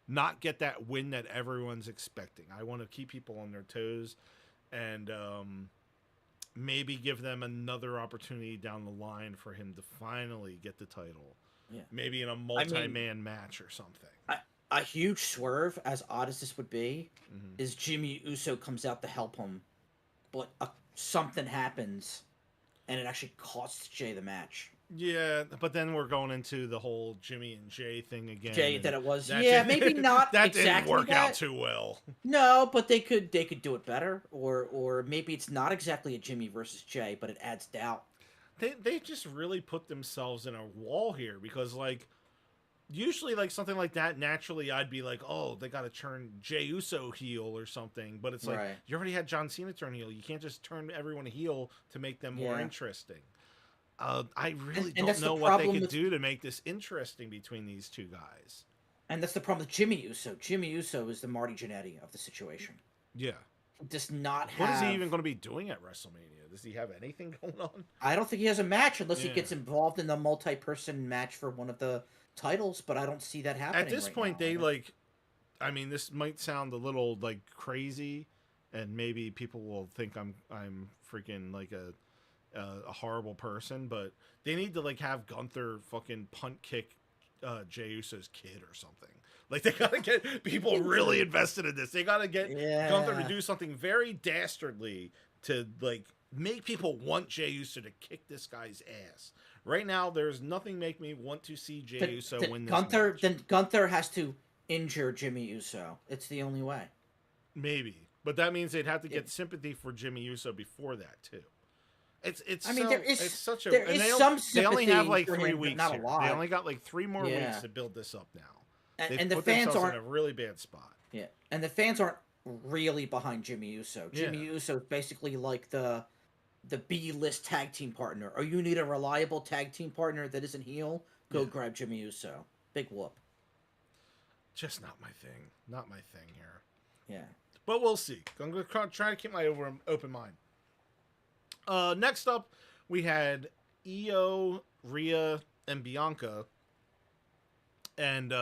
not get that win that everyone's expecting. I want to keep people on their toes and maybe give them another opportunity down the line for him to finally get the title. Yeah. Maybe in a multi-man match or something. A huge swerve, as odd as this would be, is Jimmy Uso comes out to help him, but something happens, and it actually costs Jay the match. Yeah, but then we're going into the whole Jimmy and Jay thing again. That it was. Maybe not. That exactly didn't work out too well. No, but they could do it better, or maybe it's not exactly a Jimmy versus Jay, but it adds doubt. They just really put themselves in a wall here because like. Usually, like something like that, naturally, I'd be like, "Oh, they got to turn Jey Uso heel or something." But it's like you already had John Cena turn heel. You can't just turn everyone heel to make them more interesting. I really don't know what they could do to make this interesting between these two guys. And that's the problem with Jimmy Uso. Jimmy Uso is the Marty Jannetty of the situation. Yeah, he does not have. What is he even going to be doing at WrestleMania? Does he have anything going on? I don't think he has a match unless he gets involved in the multi-person match for one of the titles, but I don't see that happening. At this point, they like, I mean, this might sound a little like crazy, and maybe people will think I'm freaking like a horrible person, but they need to like have Gunther fucking punt kick Jey Uso's kid or something. Like they gotta get people really invested in this. They gotta get Gunther to do something very dastardly to like make people want Jey Uso to kick this guy's ass. Right now, there's nothing make me want to see Jey Uso win this match. Then Gunther has to injure Jimmy Uso. It's the only way. Maybe, but that means they'd have to get sympathy for Jimmy Uso before that too. It's such a they only have like 3 weeks not here. A lot. They only got like 3 more weeks to build this up now. And the fans aren't in a really bad spot. Yeah, and the fans aren't really behind Jimmy Uso. Jimmy Uso is basically like the B-list tag team partner. Or you need a reliable tag team partner that isn't heel, go grab Jimmy Uso. Big whoop. Just not my thing. Not my thing here. Yeah. But we'll see. I'm going to try to keep my open mind. Next up, we had Io, Rhea, and Bianca. And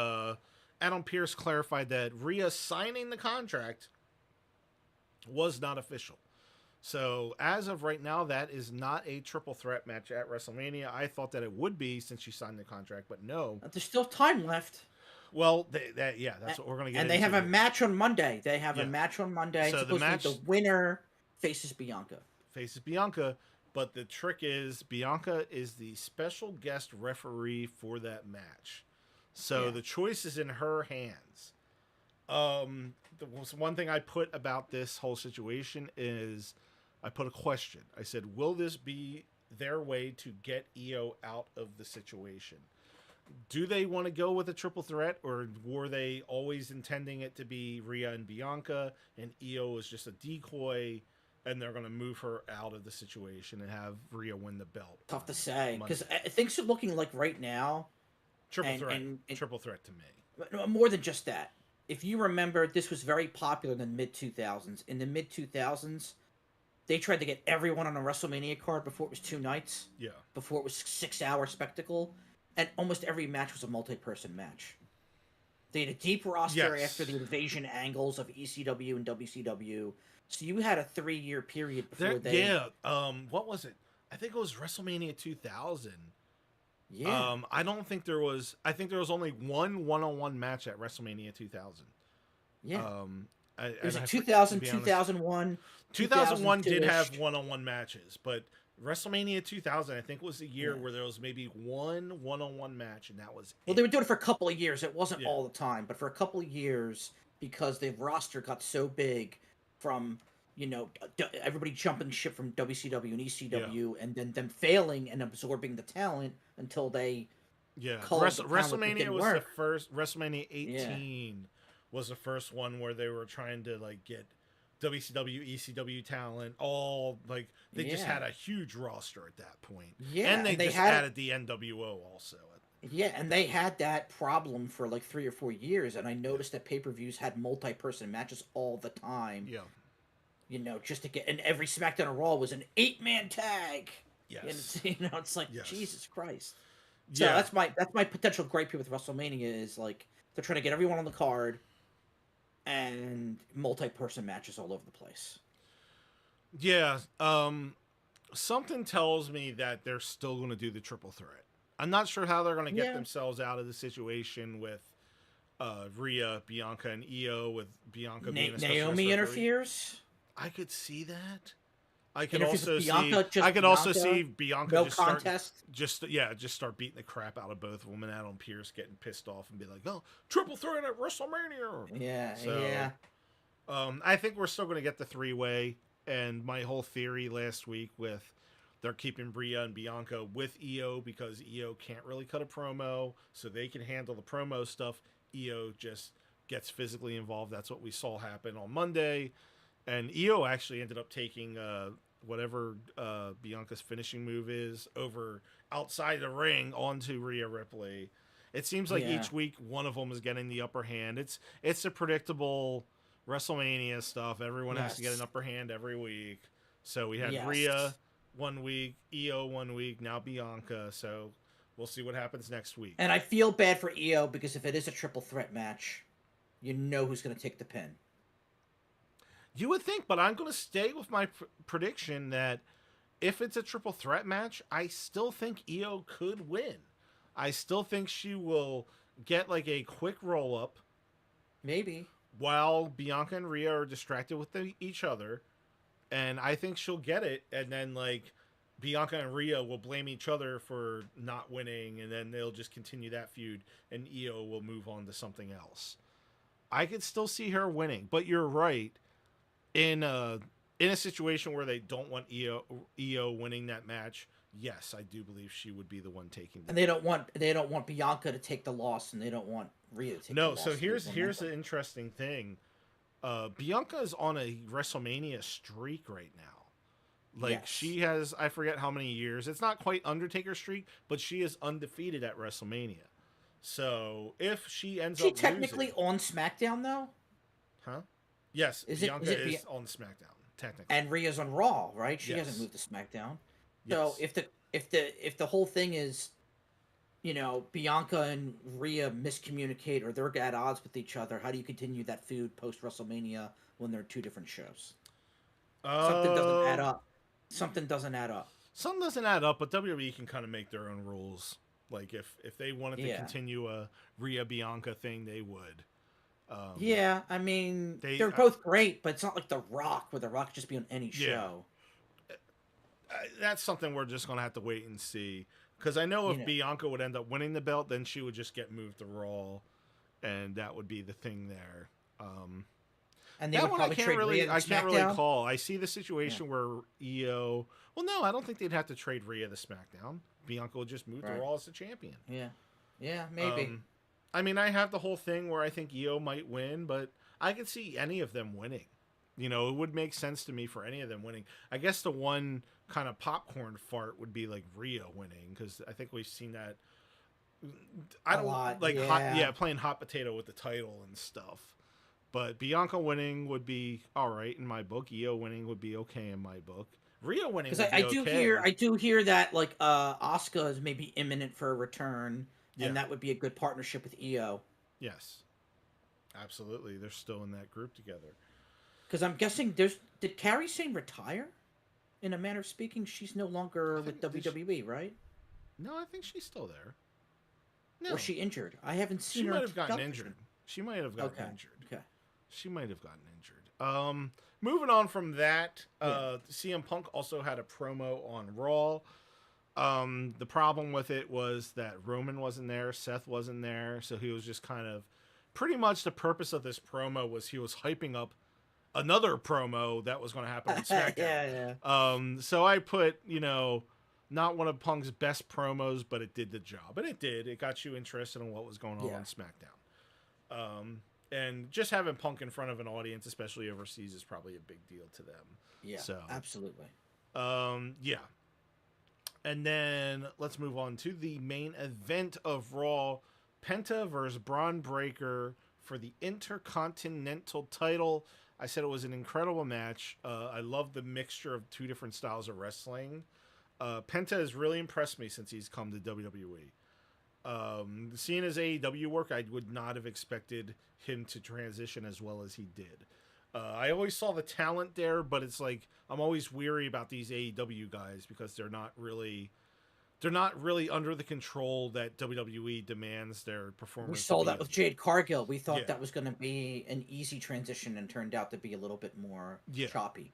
Adam Pearce clarified that Rhea signing the contract was not official. So as of right now, that is not a triple threat match at WrestleMania. I thought that it would be since she signed the contract, but no. There's still time left. Well, that's what we're going to get into. And they have a match on Monday. So the winner faces Bianca. But the trick is Bianca is the special guest referee for that match. So the choice is in her hands. One thing I put about this whole situation is I put a question. I said, will this be their way to get Io out of the situation? Do they want to go with a triple threat, or were they always intending it to be Rhea and Bianca, and Io is just a decoy, and they're going to move her out of the situation and have Rhea win the belt? Tough to say, because things are looking like right now. Triple threat to me. More than just that. If you remember, this was very popular in the mid-2000s. In the mid-2000s, they tried to get everyone on a WrestleMania card before it was 2 nights. Yeah. Before it was 6-hour spectacle. And almost every match was a multi-person match. They had a deep roster after the invasion angles of ECW and WCW. So you had a 3-year period before what was it? I think it was WrestleMania 2000. Yeah. I think there was only one-on-one match at WrestleMania 2000. Yeah. It was 2000, 2001. 2001 did have one-on-one matches, but WrestleMania 2000, I think, was the year where there was maybe one-on-one match, and that was Well, they were doing it for a couple of years. It wasn't all the time, but for a couple of years, because the roster got so big from, everybody jumping ship from WCW and ECW, and then them failing and absorbing the talent until they WrestleMania was the first. WrestleMania 18 was the first one where they were trying to like get WCW, ECW talent. All like they just had a huge roster at that point. Yeah, and they just added the NWO also. Yeah, and they had that problem for like 3 or 4 years, and I noticed that pay-per-views had multi-person matches all the time. Yeah. Just to get, and every SmackDown or Raw was an 8-man tag. Yes. And it's like Jesus Christ. So that's my potential gripe here with WrestleMania is like they're trying to get everyone on the card, and multi-person matches all over the place. Yeah. Something tells me that they're still going to do the triple threat. I'm not sure how they're going to get themselves out of the situation with Rhea, Bianca, and Io, with Bianca being a special Naomi interferes. I could see that. I could also see Bianca no just contest. start beating the crap out of both of them, and Adam Pearce getting pissed off and be like, "Oh, triple threat at WrestleMania." I think we're still going to get the 3-way. And my whole theory last week with they're keeping Rhea and Bianca with Io because Io can't really cut a promo, so they can handle the promo stuff. Io just gets physically involved. That's what we saw happen on Monday. And Io actually ended up taking whatever Bianca's finishing move is over outside the ring onto Rhea Ripley. It seems like each week one of them is getting the upper hand. It's a predictable WrestleMania stuff. Everyone has to get an upper hand every week. So we had Rhea 1 week, Io 1 week, now Bianca. So we'll see what happens next week. And I feel bad for Io because if it is a triple threat match, you know who's going to take the pin. You would think, but I'm going to stay with my prediction that if it's a triple threat match, I still think Io could win. I still think she will get like a quick roll up Maybe. while Bianca and Rhea are distracted with each other, and I think she'll get it, and then like Bianca and Rhea will blame each other for not winning, and then they'll just continue that feud, and Io will move on to something else. I could still see her winning, but you're right. In a situation where they don't want Io winning that match, yes, I do believe she would be the one taking. And they don't want Bianca to take the loss, and they don't want Rhea to take the loss. No, so here's the interesting thing. Bianca is on a WrestleMania streak right now. Like Yes. she has, I forget how many years. It's not quite Undertaker streak, but she is undefeated at WrestleMania. So if she ends Is she up technically losing, on SmackDown though? huh? Yes, Bianca is on SmackDown technically. And Rhea's on Raw, right? She Yes. hasn't moved to SmackDown. Yes. So if the whole thing is, Bianca and Rhea miscommunicate or they're at odds with each other, how do you continue that feud post WrestleMania when they're two different shows? Something doesn't add up. Something doesn't add up. Something doesn't add up, but WWE can kind of make their own rules. Like if they wanted to continue a Rhea Bianca thing, they would. Yeah, I mean they're both great, but it's not like The Rock, where The Rock just be on any show. That's something we're just gonna have to wait and see. Because I know if Bianca would end up winning the belt, then she would just get moved to Raw, and that would be the thing there. And they that would one probably trade Rhea to I can't really SmackDown. call. I see the situation where Io. Well, no, I don't think they'd have to trade Rhea to SmackDown. Bianca would just move to Raw as the champion. Yeah, maybe. I mean, I have the whole thing where I think Io might win, but I could see any of them winning. It would make sense to me for any of them winning. I guess the one kind of popcorn fart would be like Rhea winning, because I think we've seen that. I don't like playing hot potato with the title and stuff. But Bianca winning would be all right in my book. Io winning would be okay in my book. Rhea winning would be okay. I do hear that like Asuka is maybe imminent for a return, and that would be a good partnership with Io. Yes, absolutely. They're still in that group together. Because I'm guessing did Kairi Sane retire? In a manner of speaking, she's no longer with WWE, right? No, I think she's still there. No. Or she injured? I haven't seen her. She might have gotten injured. She might have gotten injured. Okay. She might have gotten injured. Moving on from that, CM Punk also had a promo on Raw. The problem with it was that Roman wasn't there, Seth wasn't there, so he was just kind of pretty much the purpose of this promo was he was hyping up another promo that was going to happen on SmackDown. So I put, not one of Punk's best promos, but it did the job. And it did. It got you interested in what was going on SmackDown. And just having Punk in front of an audience, especially overseas, is probably a big deal to them. Yeah, so, absolutely. Yeah. And then let's move on to the main event of Raw. Penta versus Braun Breaker for the Intercontinental title. I said it was an incredible match. I love the mixture of two different styles of wrestling. Penta has really impressed me since he's come to WWE. Seeing his AEW work, I would not have expected him to transition as well as he did. I always saw the talent there, but it's like I'm always weary about these AEW guys because they're not really under the control that WWE demands their performance. We saw that with Jade Cargill. We thought that was going to be an easy transition and turned out to be a little bit more choppy.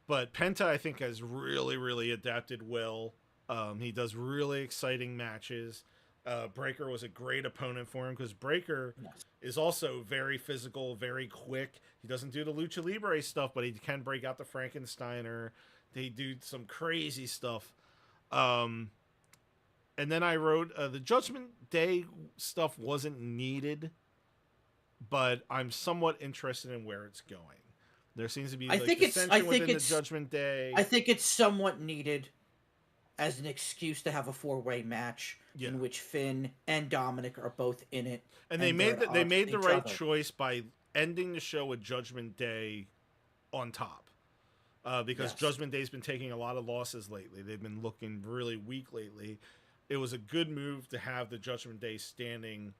But Penta, I think, has really, really adapted well. He does really exciting matches. Breaker was a great opponent for him because Breaker is also very physical, very quick. He doesn't do the Lucha Libre stuff, but he can break out the Frankensteiner. They do some crazy stuff. And then I wrote the Judgment Day stuff wasn't needed, but I'm somewhat interested in where it's going. There seems to be dissension within the Judgment Day. I think it's somewhat needed as an excuse to have a 4-way match in which Finn and Dominic are both in it. And they made the right choice by ending the show with Judgment Day on top. Because Judgment Day's been taking a lot of losses lately. They've been looking really weak lately. It was a good move to have the Judgment Day standing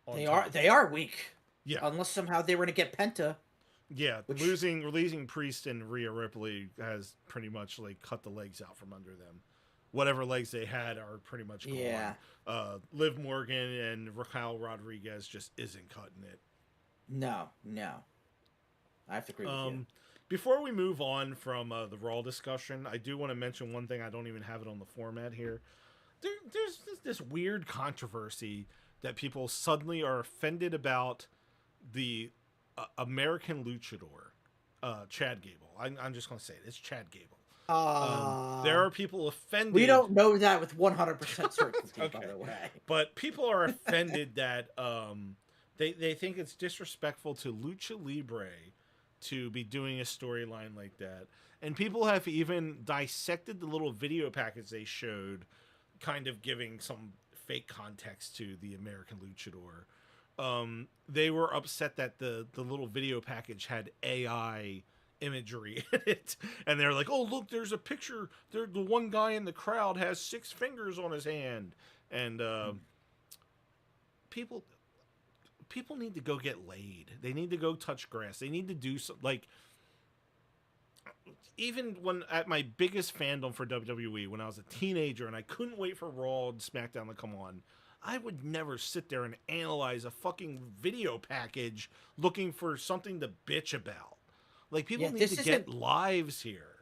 on top. They are weak. Yeah. Unless somehow they were going to get Penta. Yeah, Which- losing Priest and Rhea Ripley has pretty much like cut the legs out from under them. Whatever legs they had are pretty much gone. Yeah. Liv Morgan and Raquel Rodriguez just isn't cutting it. No. I have to agree with you. Before we move on from the Raw discussion, I do want to mention one thing. I don't even have it on the format here. There's this weird controversy that people suddenly are offended about the American luchador, Chad Gable. I'm just going to say it. It's Chad Gable. There are people offended. We don't know that with 100% certainty, Okay. by the way. But people are offended that they think it's disrespectful to Lucha Libre to be doing a storyline like that. And people have even dissected the little video package they showed, kind of giving some fake context to the American luchador. They were upset that the little video package had AI imagery in it, and they're like, oh look, there's a picture there, the one guy in the crowd has 6 fingers on his hand, and people need to go get laid. They need to go touch grass. They need to do like, even when at my biggest fandom for WWE, when I was a teenager and I couldn't wait for Raw and SmackDown to come on, I would never sit there and analyze a fucking video package looking for something to bitch about. Like, people need to get lives here.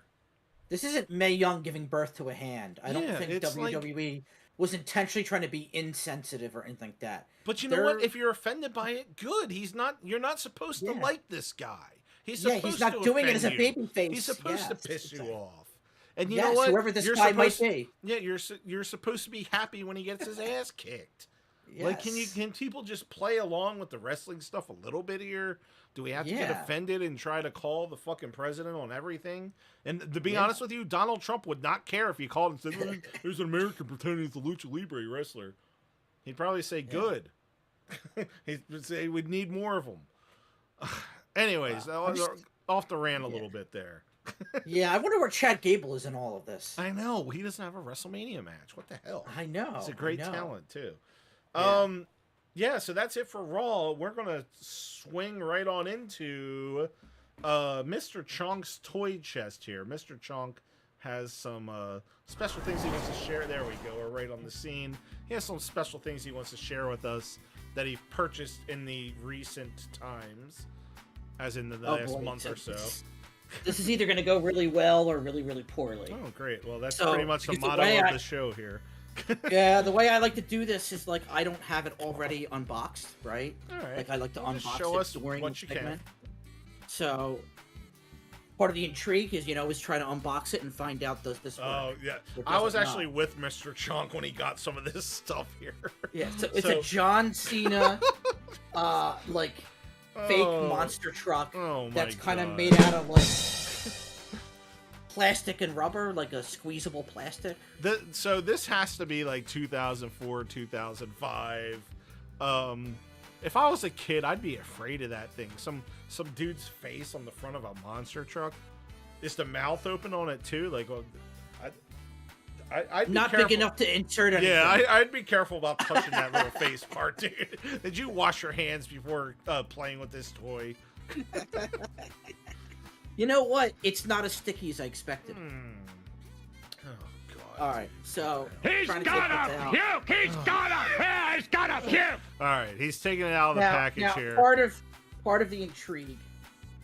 This isn't Mae Young giving birth to a hand. I don't think it's WWE was intentionally trying to be insensitive or anything like that. But you know what? If you're offended by it, good. You're not supposed to like this guy. He's not doing it as a baby babyface. He's supposed to piss you off. And you yes, know what? Whoever this guy might be. Yeah, you're supposed to be happy when he gets his ass kicked. Yes. Like, can people just play along with the wrestling stuff a little bit here? Do we have to get offended and try to call the fucking president on everything? And to be honest with you, Donald Trump would not care if you called and said, "There's an American pretending he's a lucha libre wrestler." He'd probably say, "Good." He'd say we'd need more of them. Anyways, off the rant a little bit there. Yeah, I wonder where Chad Gable is in all of this. I know, he doesn't have a WrestleMania match. What the hell? I know. He's a great talent too. Yeah. So that's it for Raw. We're gonna swing right on into Mr. Chonk's toy chest here. Mr. Chonk has some special things he wants to share. There we go. We're right on the scene. He has some special things he wants to share with us that he purchased in the recent times, as in the last month or so. This is either going to go really well or really, really poorly. Oh, great. Well, that's pretty much the motto of the show here. Yeah, the way I like to do this is like I don't have it already unboxed, right? All right. Like I like to unbox show it us during what the you segment. So part of the intrigue is, is try to unbox it and find out does this work. Oh, yeah. I was actually with Mr. Chonk when he got some of this stuff here. Yeah, so it's a John Cena fake monster truck that's kind of made out of like plastic and rubber, like a squeezable plastic. So this has to be like 2004, 2005. If I was a kid, I'd be afraid of that thing. Some dude's face on the front of a monster truck. Is the mouth open on it too? Like, I'd be not careful. big enough to insert anything. Yeah, I'd be careful about touching that little face part, dude. Did you wash your hands before playing with this toy? You know what? It's not as sticky as I expected. Oh, God. All right, so He's gonna puke! He's gonna puke! All right, he's taking it out of the package here. Part of the intrigue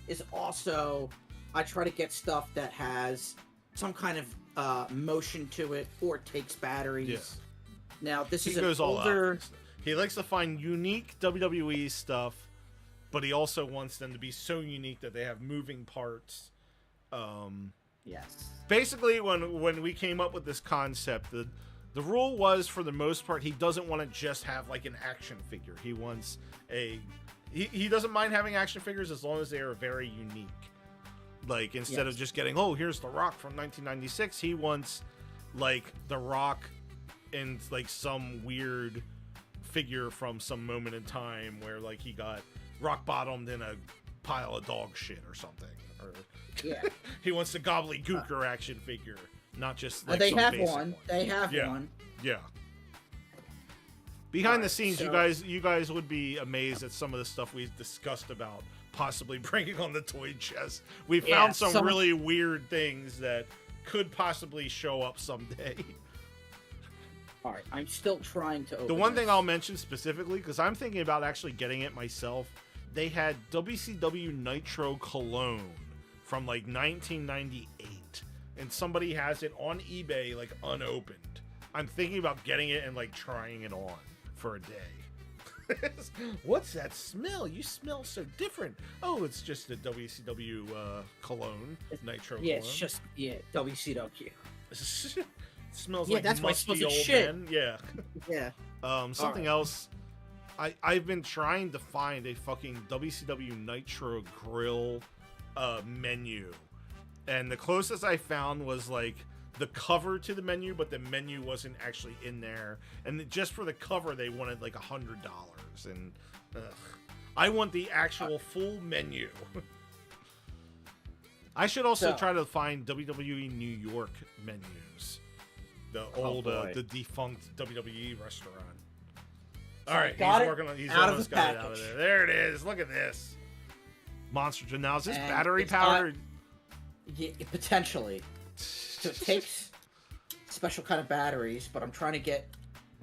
is also I try to get stuff that has some kind of motion to it or takes batteries. Yes. Now this is He goes an all older. out. He likes to find unique WWE stuff, but he also wants them to be so unique that they have moving parts. Yes. Basically, when we came up with this concept, the rule was, for the most part, he doesn't want to just have like an action figure. He wants he doesn't mind having action figures as long as they are very unique. Like, instead of just getting, oh, here's The Rock from 1996, he wants like The Rock in like some weird figure from some moment in time where like he got rock bottomed in a pile of dog shit or something. Or he wants the gobbledygooker action figure, not just like they some have basic one. They have one. Yeah. Behind the scenes, you guys would be amazed at some of the stuff we've discussed about possibly bringing on the toy chest. We Yeah, found some really weird things that could possibly show up someday. All right, I'm still trying to open The one this. thing I'll mention specifically, because I'm thinking about actually getting it myself, they had WCW Nitro Cologne from like 1998, and somebody has it on eBay like unopened. I'm thinking about getting it and like trying it on for a day. What's that smell? You smell so different. Oh, it's just a WCW cologne, Nitro Yeah, Cologne. it's just WCW. Smells Yeah, like that's why it musty smells like old shit. men. Yeah. Yeah. Something else. I've been trying to find a fucking WCW Nitro Grill menu, and the closest I found was like the cover to the menu, but the menu wasn't actually in there. And just for the cover, they wanted like $100, and I want the actual full menu. I should also try to find WWE New York menus. The old, the defunct WWE restaurant. All right, he's working on. He's almost got it out of there. There it is. Look at this monster. Now is this battery powered? Yeah, potentially. So it takes special kind of batteries, but I'm trying to get.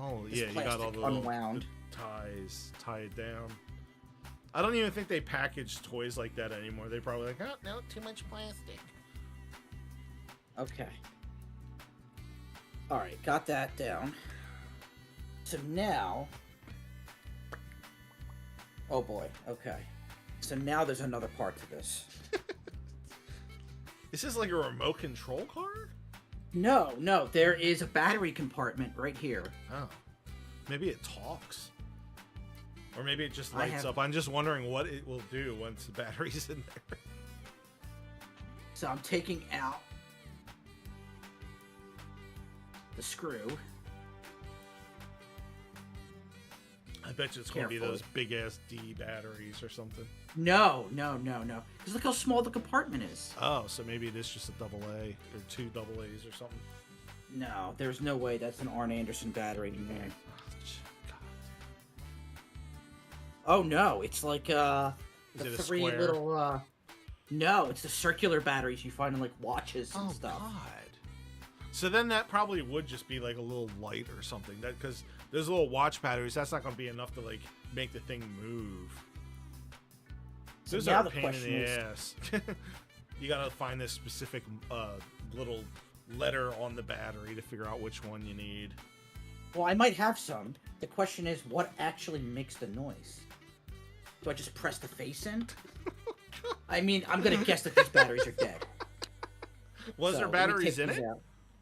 Oh yeah, you got all the unwound ties. Tie it down. I don't even think they package toys like that anymore. They probably like, oh no, too much plastic. Okay. All right, got that down. So now, oh boy. Okay. So now there's another part to this. Is this like a remote control car? No. There is a battery compartment right here. Oh, maybe it talks, or maybe it just lights up. I'm just wondering what it will do once the battery's in there. So I'm taking out the screw. I bet you it's going to be those big ass D batteries or something. No. Because look how small the compartment is. Oh, so maybe it is just a AA or two AA's or something. No, there's no way that's an Arn Anderson battery in there. Oh no, it's like the three little. No, it's the circular batteries you find in like watches and stuff. God. So then that probably would just be like a little light or something. That because those little watch batteries, that's not going to be enough to like make the thing move. So those are a pain in the ass. You got to find this specific little letter on the battery to figure out which one you need. Well, I might have some. The question is, what actually makes the noise? Do I just press the face in? I mean, I'm gonna guess that these batteries are dead. Was there batteries in it?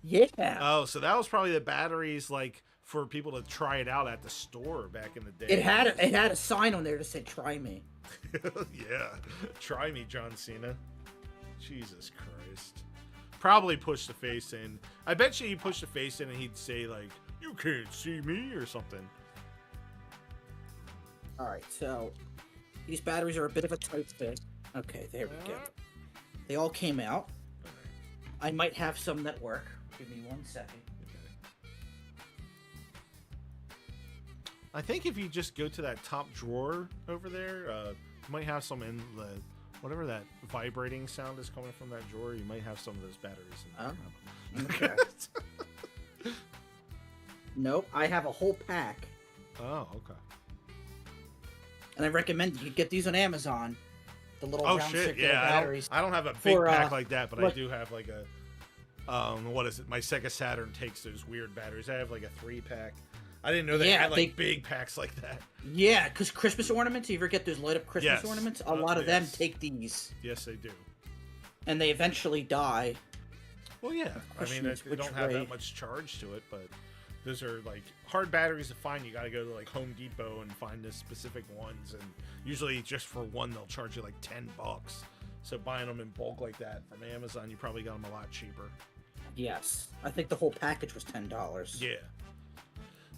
Yeah. Oh, so that was probably the batteries like for people to try it out at the store back in the day. It had a sign on there that said "Try me." Yeah, try me, John Cena. Jesus Christ. Probably push the face in. I bet you he pushed the face in and he'd say like, "You can't see me" or something. All right, so these batteries are a bit of a tight fit. Okay, there we go. They all came out. I might have some that work. Give me 1 second. I think if you just go to that top drawer over there, you might have some in the whatever that vibrating sound is coming from that drawer. You might have some of those batteries in there. Okay. Nope, I have a whole pack. Oh, okay. And I recommend you get these on Amazon. The little round circular batteries. I don't have a big pack like that, but I do have like a what is it? My Sega Saturn takes those weird batteries. I have like a 3-pack. I didn't know they had like big packs like that. Yeah, because Christmas ornaments, you ever get those light up Christmas ornaments? A lot of them take these. Yes, they do. And they eventually die. Well, yeah. I mean, they don't have that much charge to it, but those are like hard batteries to find. You got to go to like Home Depot and find the specific ones, and usually just for one they'll charge you like $10. So buying them in bulk like that from Amazon, you probably got them a lot cheaper. Yes, I think the whole package was $10. Yeah.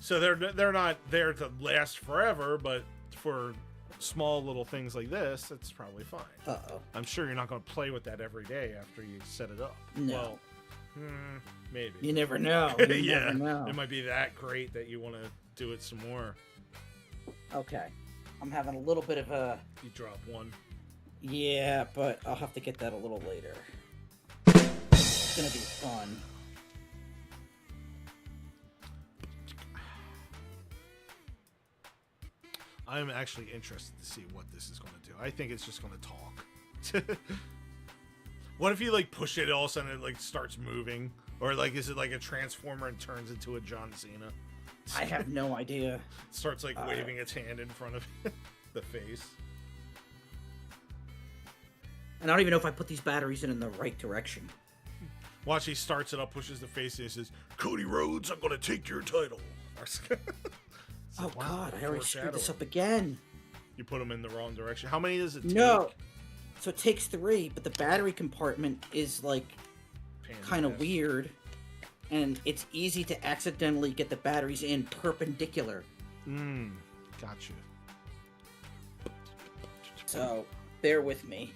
So they're not there to last forever, but for small little things like this, it's probably fine. Uh-oh. I'm sure you're not going to play with that every day after you set it up. No. Well, maybe. You never know. Never know. It might be that great that you want to do it some more. Okay. I'm having a little bit of a... You drop one. Yeah, but I'll have to get that a little later. It's gonna be fun. I'm actually interested to see what this is going to do. I think it's just going to talk. What if you like push it, all of a sudden it like starts moving, or like is it like a transformer and turns into a John Cena? I have no idea. Starts like waving its hand in front of the face. And I don't even know if I put these batteries in the right direction. Watch, he starts it up, pushes the face, and he says, "Cody Rhodes, I'm gonna take your title." Oh wow, God, I already screwed this foreshadowing. up again. You put him in the wrong direction. How many does it take? No. So it takes 3, but the battery compartment is like kind of weird, and it's easy to accidentally get the batteries in perpendicular. Gotcha. So bear with me.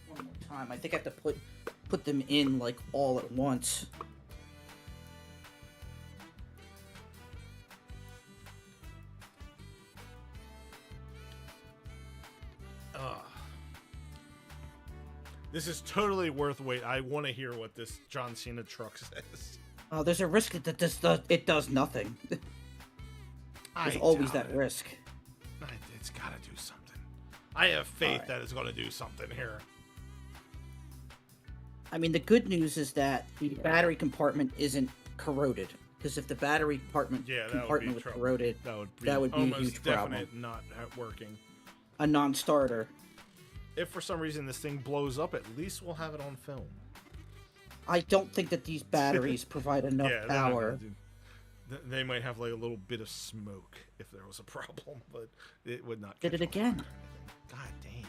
One more time. I think I have to put them in like all at once. This is totally worth wait. I want to hear what this John Cena truck says. Oh, there's a risk that it does nothing. There's always that risk. It's got to do something. I have faith that it's going to do something here. I mean, the good news is that the battery compartment isn't corroded. Because if the battery compartment was corroded, that would be a huge problem. Not working. A non-starter. If for some reason this thing blows up, at least we'll have it on film. I don't think that these batteries provide enough power. They might have like a little bit of smoke if there was a problem, but it would not. Did it again? God damn!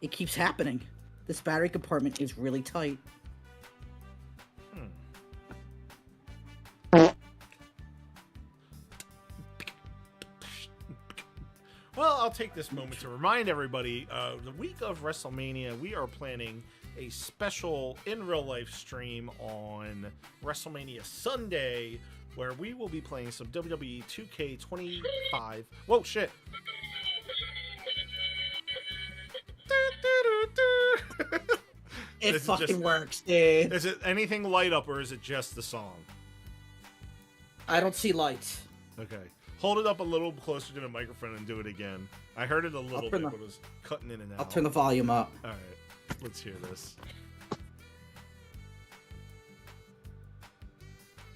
It keeps happening. This battery compartment is really tight. Well, I'll take this moment to remind everybody, the week of WrestleMania, we are planning a special in real life stream on WrestleMania Sunday, where we will be playing some WWE 2K25. Whoa, shit. It fucking works, dude. Is it anything light up, or is it just the song? I don't see lights. Okay. Hold it up a little closer to the microphone and do it again. I heard it a little bit, but it was cutting in and out. I'll turn the volume up. All right. Let's hear this.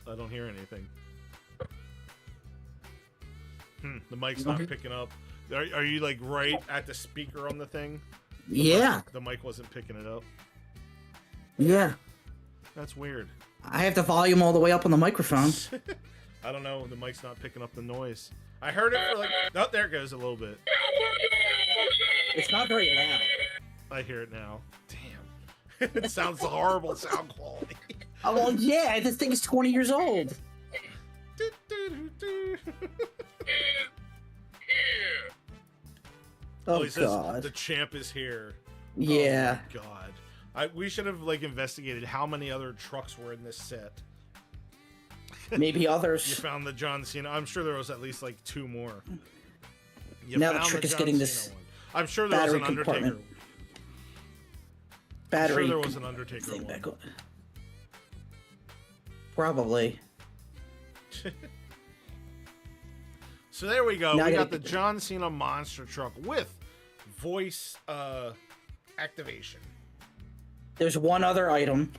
I don't hear anything. The mic's not picking up. Are you like right at the speaker on the thing? Yeah. The mic wasn't picking it up. Yeah. That's weird. I have the volume all the way up on the microphone. I don't know. The mic's not picking up the noise. I heard it for like... Oh, there it goes a little bit. It's not very loud. I hear it now. Damn. It sounds horrible sound quality. Oh, well, yeah. This thing is 20 years old. Oh, he says, God. the champ is here. Yeah. Oh, my God. We should have like investigated how many other trucks were in this set. Maybe others. You found the John Cena. I'm sure there was at least like 2 more. Now the trick is getting this. I'm sure there was an Undertaker. Battery. I'm sure there was an Undertaker one. Back on. Probably. So there we go. Now We got the John Cena monster truck with voice activation. There's one other item.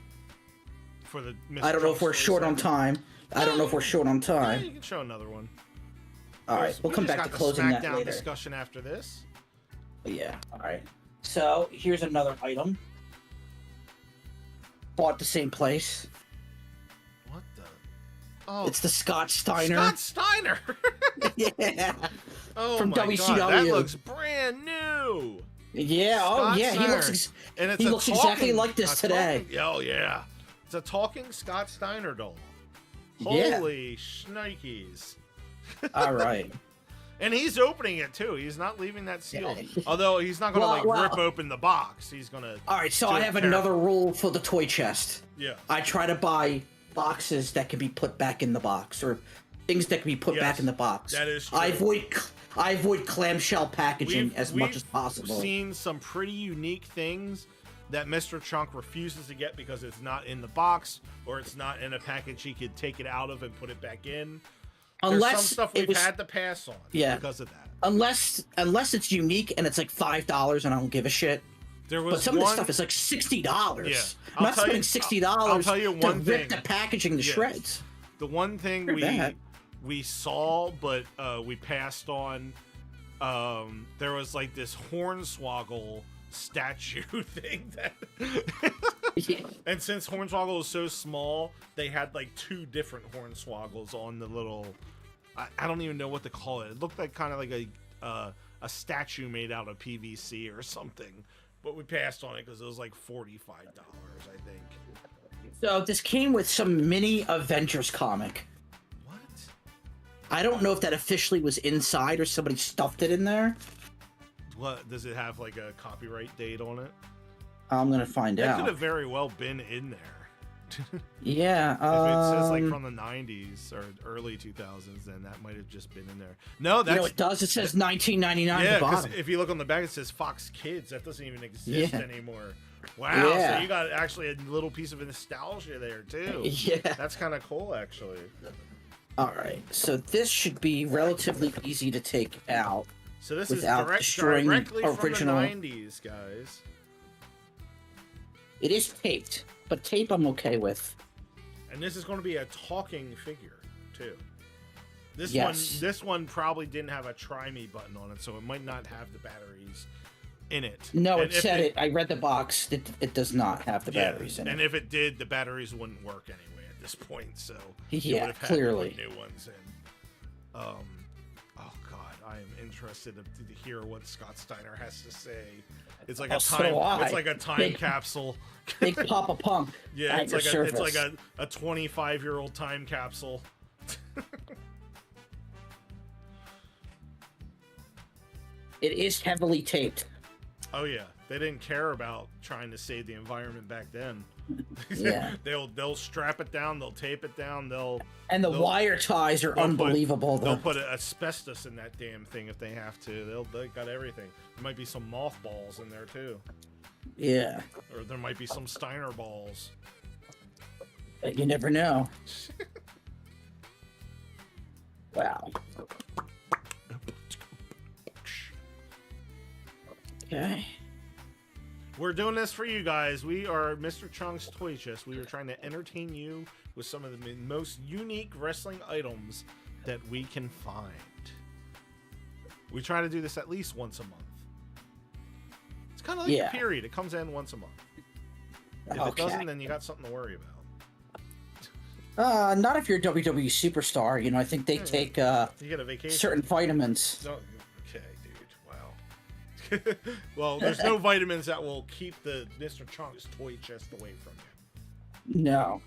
For the I don't know if we're short on time. I don't know if we're short on Yeah, time. you can show another one. All right, we'll come back to closing that later. Discussion after this. Yeah. All right. So here's another item. Bought the same place. What the? Oh, It's the Scott Steiner. Scott Steiner. Yeah. Oh From my WCW. God, that looks brand new. Yeah. Scott Oh yeah. Steiner. And it's He a looks exactly like this a today. Oh yeah. It's a talking Scott Steiner doll. Yeah. Holy shnikes. All right. And he's opening it too. He's not leaving that sealed. Although he's not gonna rip open the box. He's gonna. All right. So I have another rule for the toy chest. Yeah. I try to buy boxes that can be put back in the box, or things that can be put Yes, back in the box. that is true. I avoid clamshell packaging as much as possible. We've seen some pretty unique things that Mr. Chunk refuses to get because it's not in the box or it's not in a package he could take it out of and put it back in. There's some stuff we've had to pass on because of that. Unless it's unique and it's like $5 and I don't give a shit. But some of this stuff is like $60. Yeah. I'm not spending $60 I'll tell you one to rip thing. the packaging to shreds. The one thing we saw, but we passed on, there was like this Hornswoggle statue thing that and since Hornswoggle is so small, they had like 2 different Hornswoggles on the little I don't even know what to call it. It looked like kind of like a statue made out of PVC or something, but we passed on it because it was like $45, I think. So this came with some mini Avengers comic. What? I don't know if that officially was inside or somebody stuffed it in there. What does it have, like a copyright date on it? I'm gonna find out. It could have very well been in there. Yeah. If it says like from the 90s or early 2000s, then that might have just been in there. No, that's it does. It says 1999 at the bottom. If you look on the back, it says Fox Kids. That doesn't even exist anymore. Wow, Yeah. so you got actually a little piece of nostalgia there too. Yeah. That's kind of cool, actually. All right, so this should be relatively easy to take out. So this without is destroying directly original. from the 90s, guys. It is taped, but tape I'm okay with. And this is going to be a talking figure too. Yes. This one probably didn't have a try me button on it, so it might not have the batteries in it. No, And it said it. I read the box. It does not have the batteries in it. And if it did, the batteries wouldn't work anyway at this point. So you Yeah, would have had clearly. to put new ones in. Oh God, I am interested to hear what Scott Steiner has to say. It's like So am It's I. like a time capsule. Big Papa Punk. Yeah, at it's your like surface. a 25-year-old time capsule. It is heavily taped. Oh yeah, they didn't care about trying to save the environment back then. Yeah. they'll strap it down, they'll tape it down, And the wire ties are unbelievable. They'll put asbestos in that damn thing if they have to. They got everything. There might be some mothballs in there too. Yeah. Or there might be some Steiner balls. You never know. Wow. Okay. We're doing this for you guys. We are Mr. Chunk's Toy Chest. We are trying to entertain you with some of the most unique wrestling items that we can find. We try to do this at least once a month. It's kind of like a period. It comes in once a month. If it doesn't, then you got something to worry about. Not if you're a WWE superstar. You know, I think they take You get a vacation. certain vitamins. No, okay, dude. Wow. Well, there's no vitamins that will keep the Mr. Chunk's Toy Chest away from you. No.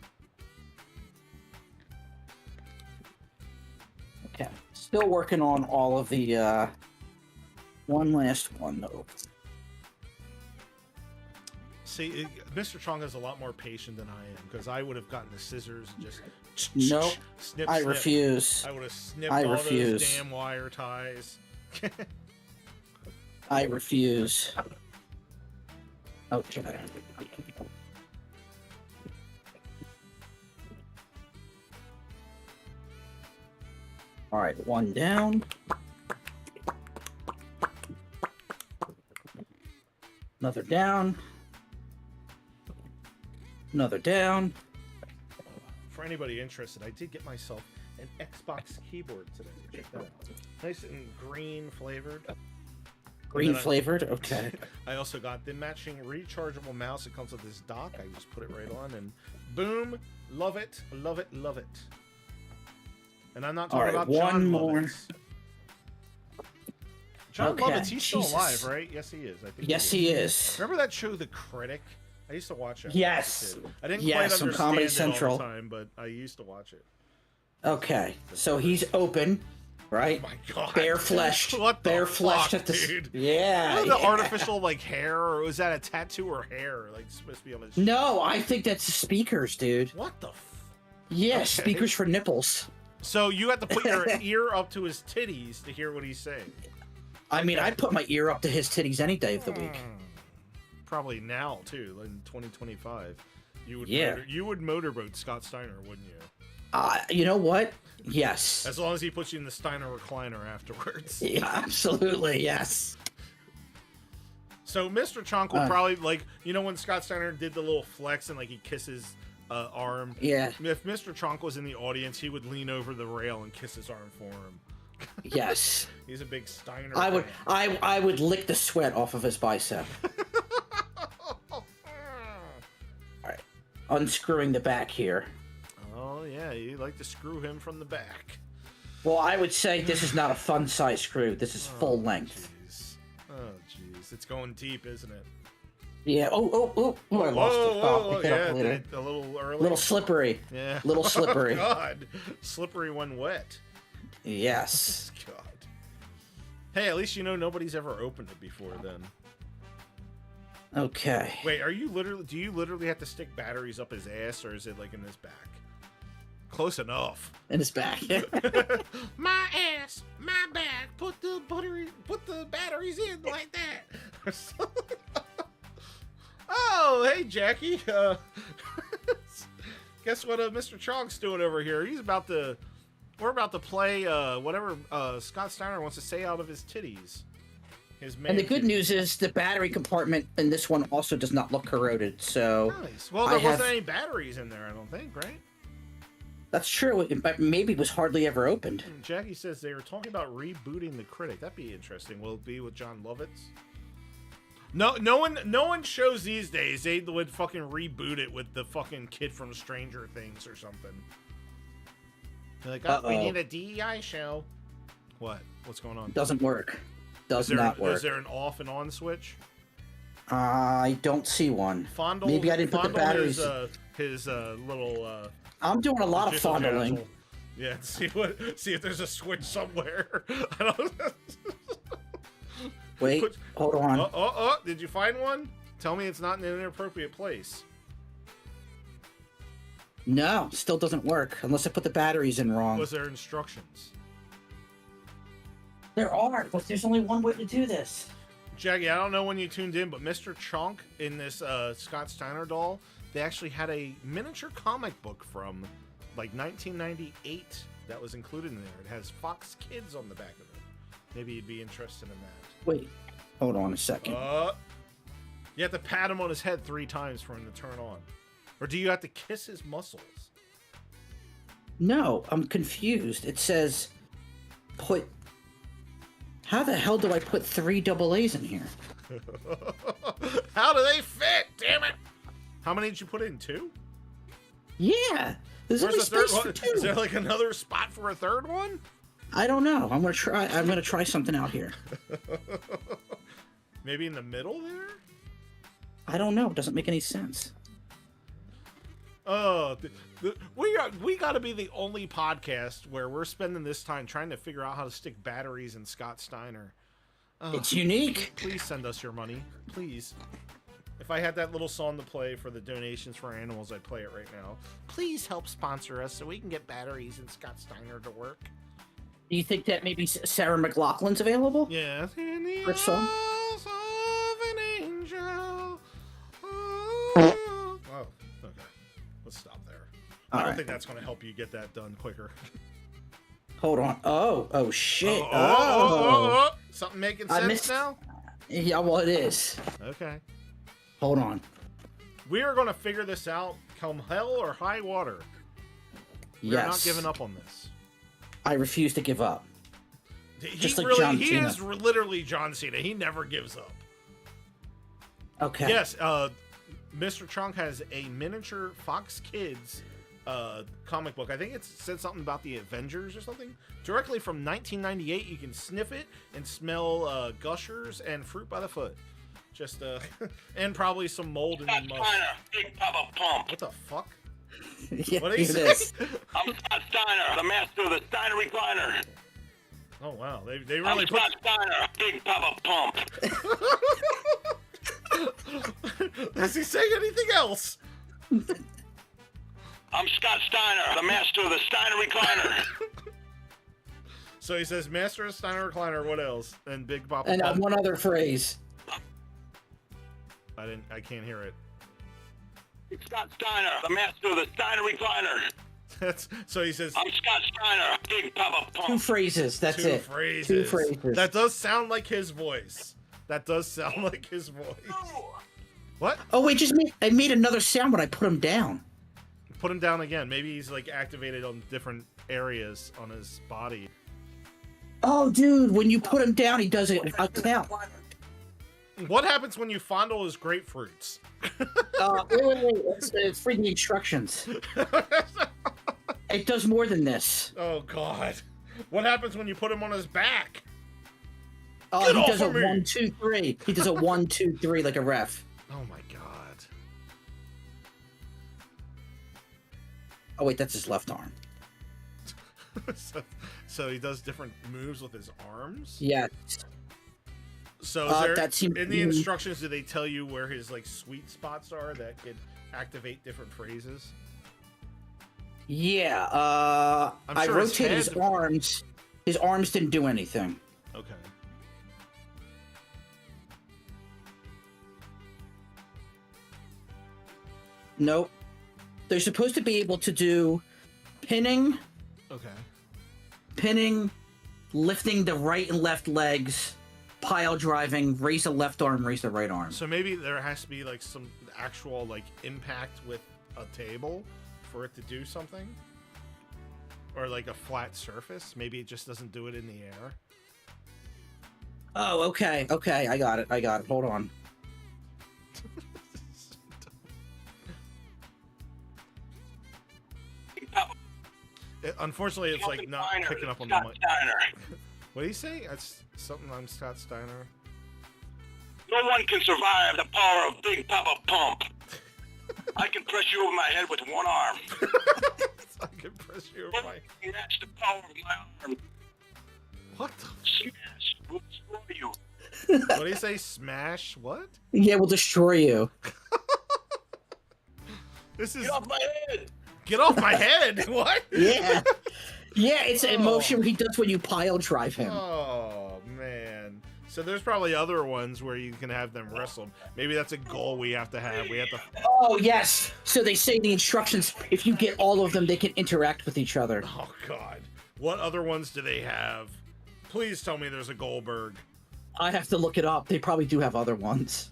Okay. Still working on all of the, one last one, though. See, Mr. Chunk is a lot more patient than I am, because I would have gotten the scissors and just Nope. snip, I snip. refuse. I would have snipped I all refuse. those damn wire ties. I refuse. Okay. All right, one down. Another down. Another down. For anybody interested, I did get myself an Xbox keyboard today. Check that out. Nice and green flavored. Green flavored? Okay. I also got the matching rechargeable mouse. It comes with this dock. I just put it right on and boom. Love it. Love it. Love it. And I'm not talking about John more. Lovitz. John Lovitz, he's still alive, right? Yes, he is. I think Yes, he is. Remember that show, The Critic? I used to watch it. Yes. I didn't Yes, quite on understand Comedy it Central. all the time, but I used to watch it. Okay, so he's open, right? Oh my god. Bare fleshed. What the bare fleshed fuck, at the dude? Yeah. Was that yeah. artificial like hair, or was that a tattoo or hair? Like supposed to be on his No, I think that's speakers, dude. What the Yeah, Okay. speakers for nipples. So you have to put your ear up to his titties to hear what he's saying. I mean, I'd put my ear up to his titties any day of the week. Probably now too, in 2025. You would motorboat Scott Steiner, wouldn't you? You know what? Yes. As long as he puts you in the Steiner recliner afterwards. Yeah, absolutely, yes. So Mr. Chunk will probably, like, you know when Scott Steiner did the little flex and, like, he kisses arm? Yeah. If Mr. Chunk was in the audience, he would lean over the rail and kiss his arm for him. Yes. He's a big Steiner fan. I would lick the sweat off of his bicep. All right. Unscrewing the back here. Oh, yeah, you like to screw him from the back. Well, I would say this is not a fun size screw. This is full length. Jeez. Oh, jeez. It's going deep, isn't it? Yeah. Oh, I lost it. Whoa, yeah, a little early. Little slippery. Yeah. Little slippery. Oh, God. Slippery when wet. Yes. God. Hey, at least you know nobody's ever opened it before then. Okay. Wait, do you literally have to stick batteries up his ass, or is it like in his back? Close enough. In his back. My ass, my back. Put the batteries in like that. Oh, hey Jackie. Guess what Mr. Chunk's doing over here? We're about to play whatever Scott Steiner wants to say out of his titties. And the good news is the battery compartment in this one also does not look corroded. So nice. Well, there wasn't any batteries in there, I don't think, right? That's true. Maybe it was hardly ever opened. Jackie says they were talking about rebooting The Critic. That'd be interesting. Will it be with John Lovitz? No one shows these days. They would fucking reboot it with the fucking kid from Stranger Things or something. They're like, we need a DEI show. What? What's going on? Doesn't work. Does not work. Is there an off and on switch? I don't see one. Maybe I didn't put the batteries. His little. I'm doing a lot of fondling. Capsule. Yeah, see if there's a switch somewhere. I don't. Wait, hold on. Did you find one? Tell me it's not in an inappropriate place. No, still doesn't work unless I put the batteries in wrong. Was there instructions? There are, but there's only one way to do this. Jackie, I don't know when you tuned in, but Mr. Chunk in this Scott Steiner doll, they actually had a miniature comic book from like 1998 that was included in there. It has Fox Kids on the back of it. Maybe you'd be interested in that. Wait, hold on a second. You have to pat him on his head 3 times for him to turn on. Or do you have to kiss his muscles? No, I'm confused. It says put... How the hell do I put 3 AA's in here? How do they fit? Damn it! How many did you put in? 2? Yeah. There's only space for 2. Is there like another spot for a third one? I don't know. I'm gonna try something out here. Maybe in the middle there? I don't know. It doesn't make any sense. Oh, we got to be the only podcast where we're spending this time trying to figure out how to stick batteries in Scott Steiner. It's unique. Please send us your money, please. If I had that little song to play for the donations for animals, I'd play it right now. Please help sponsor us so we can get batteries in Scott Steiner to work. Do you think that maybe Sarah McLachlan's available? Yeah. In the for song? arms of an angel. Oh, okay. Let's stop there. I don't think that's going to help you get that done quicker. Hold on. Oh shit. Something making sense now? Yeah, well, it is. Okay. Hold on. We are going to figure this out come hell or high water. We're not giving up on this. I refuse to give up. Just like John Cena. He is literally John Cena. He never gives up. Okay. Yes, Mr. Chunk has a miniature Fox Kids comic book. I think it said something about the Avengers or something. Directly from 1998. You can sniff it and smell gushers and fruit by the foot. Just and probably some mold in the mouth. Big Papa Pump. What the fuck? Yeah, what did he say? I'm Scott Steiner, the master of the Steiner recliner. Oh wow, they really I'm Scott Steiner, Big Papa Pump. Does he say anything else? I'm Scott Steiner, the master of the Steiner recliner. So he says, "Master of Steiner recliner." What else? And Big Papa. And Pump. one other phrase. I can't hear it. Scott Steiner, the master of the Steiner recliner. So he says, I'm Scott Steiner, Big Papa Pump. 2 phrases. That's two it. phrases. 2 phrases. That does sound like his voice. What? Oh wait, I made another sound when I put him down. Put him down again. Maybe he's like activated on different areas on his body. Oh, dude, when you put him down, he does it a count. What happens when you fondle his grapefruits? Wait. It's reading the instructions. It does more than this. Oh God! What happens when you put him on his back? Oh, he does a 1, 2, 3. He does a 1, 2, 3 like a ref. Oh my God! Oh wait, that's his left arm. So he does different moves with his arms. Yeah. So in the instructions, do they tell you where his like sweet spots are that could activate different phrases? Yeah. I'm I sure rotated his arms. His arms didn't do anything. Okay. Nope. They're supposed to be able to do pinning. Okay. Pinning, lifting the right and left legs, pile driving, raise the left arm, raise the right arm. So maybe there has to be like some actual like impact with a table for it to do something, or like a flat surface. Maybe it just doesn't do it in the air. Oh, okay. I got it. Hold on. Unfortunately, it's like not Steiner, picking up on Scott the mic. Steiner. What do you say? That's something. I'm Scott Steiner. No one can survive the power of Big Papa Pump. I can press you over my head with one arm. I can press you over my... Match the power of my arm. What the... Smash will destroy you. What do you say? Smash what? Yeah, we'll destroy you. This is... Get off my head! Get off my head! What? Yeah. Yeah, it's an emotion he does when you pile drive him. Oh, man. So there's probably other ones where you can have them wrestle. Maybe that's a goal we have to have. We have to... Oh, yes. So they say in the instructions, if you get all of them, they can interact with each other. Oh, God. What other ones do they have? Please tell me there's a Goldberg. I have to look it up. They probably do have other ones.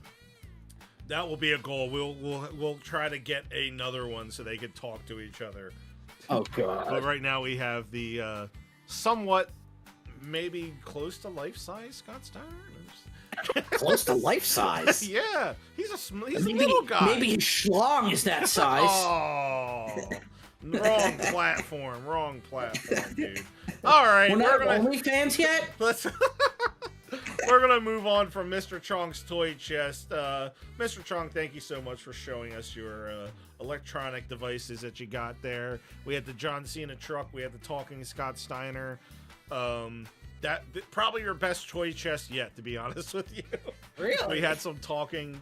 That will be a goal. We'll try to get another one so they can talk to each other. Oh, God. But right now we have the somewhat, maybe close to life-size Scott Steiner. Close to life size. Yeah, he's a little guy. Maybe his schlong is that size. Oh, wrong platform, dude. All right, We're not gonna OnlyFans yet? we're gonna move on from Mr. Chong's toy chest. Mr. Chong, thank you so much for showing us your electronic devices that you got there. We had the John Cena truck. We had the talking Scott Steiner. That probably your best toy chest yet, to be honest with you. Really? We had some talking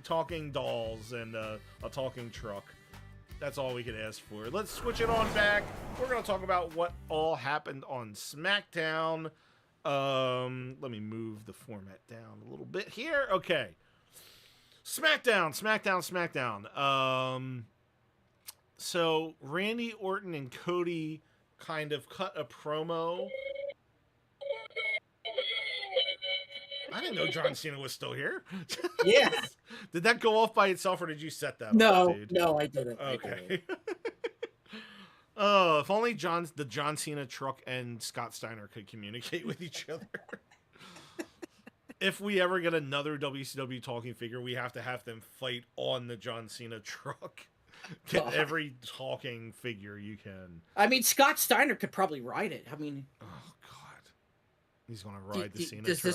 dolls and a talking truck. That's all we could ask for. Let's switch it on back. We're going to talk about what all happened on SmackDown. Let me move the format down a little bit here. Okay. SmackDown. So Randy Orton and Cody kind of cut a promo. I didn't know John Cena was still here. Yeah. Did that go off by itself, or did you set that up, No, dude? no, I didn't. Okay. Oh, if only the John Cena truck and Scott Steiner could communicate with each other. If we ever get another WCW talking figure, we have to have them fight on the John Cena truck. Get every talking figure you can. I mean, Scott Steiner could probably ride it. I mean... Oh, God. He's going to ride the Cena does truck.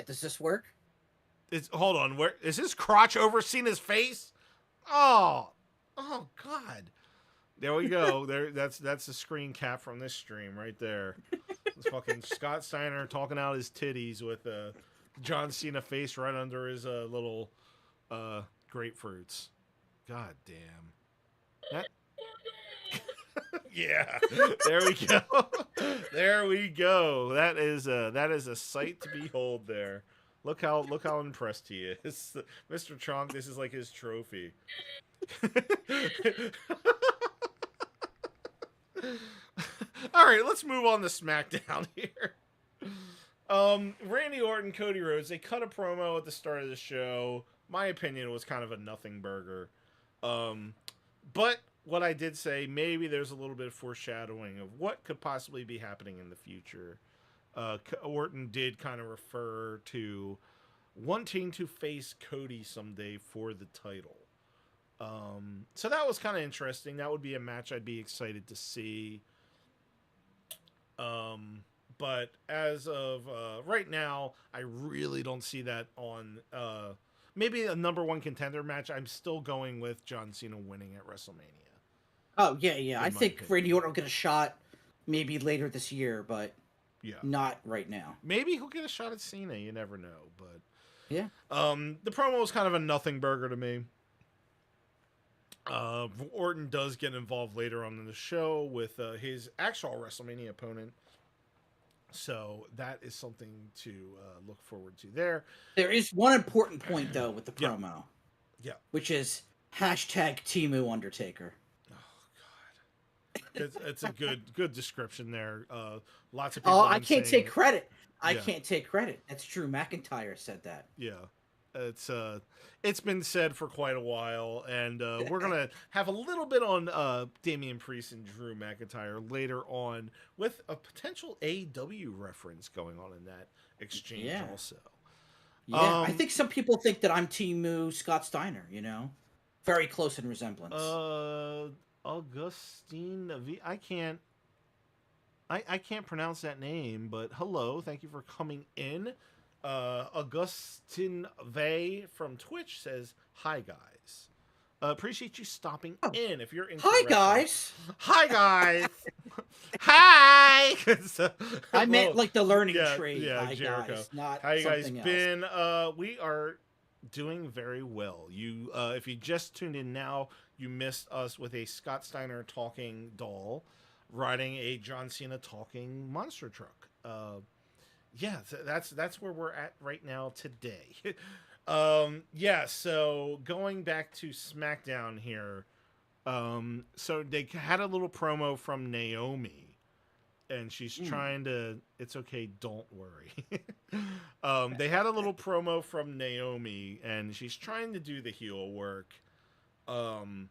Does this work? Hold on, where is his crotch over Cena's face? Oh God! There we go. That's the screen cap from this stream right there. It's fucking Scott Steiner talking out his titties with John Cena face right under his little grapefruits. God damn. Yeah, there we go. There we go. That is a sight to behold. There, look how impressed he is, Mr. Trunk. This is like his trophy. All right, let's move on to SmackDown here. Randy Orton, Cody Rhodes, they cut a promo at the start of the show. My opinion was kind of a nothing burger. But what I did say, maybe there's a little bit of foreshadowing of what could possibly be happening in the future. Orton did kind of refer to wanting to face Cody someday for the title. So that was kind of interesting. That would be a match I'd be excited to see. But as of right now, I really don't see that on maybe a number one contender match. I'm still going with John Cena winning at WrestleMania. Oh, yeah. I think opinion. Randy Orton will get a shot maybe later this year, but Yeah. not right now. Maybe he'll get a shot at Cena. You never know. But Yeah. the promo was kind of a nothing burger to me. Orton does get involved later on in the show with his actual WrestleMania opponent. So that is something to look forward to there. There is one important point, though, with the promo. Yeah. Which is hashtag Timu Undertaker. It's a good description there. Lots of people. Oh, I can't take credit. I Yeah. can't take credit. That's Drew McIntyre said that. Yeah. It's been said for quite a while, and we're gonna have a little bit on Damian Priest and Drew McIntyre later on with a potential AEW reference going on in that exchange also. Yeah, I think some people think that I'm Timu Scott Steiner. Very close in resemblance. Augustine I can't pronounce that name, but hello, thank you for coming in. Augustin Vey from Twitch says, "Hi guys, appreciate you stopping in. If you're into Hi hi guys, hi." I meant like the learning tree. Yeah, Hi Jericho. guys, not How you guys something else. been? We are doing very well. You, if you just tuned in now, you missed us with a Scott Steiner talking doll riding a John Cena talking monster truck. Yeah, that's where we're at right now today. So going back to SmackDown here. So they had a little promo from Naomi, and she's trying to, it's okay, don't worry. They had a little promo from Naomi, and she's trying to do the heel work. I'm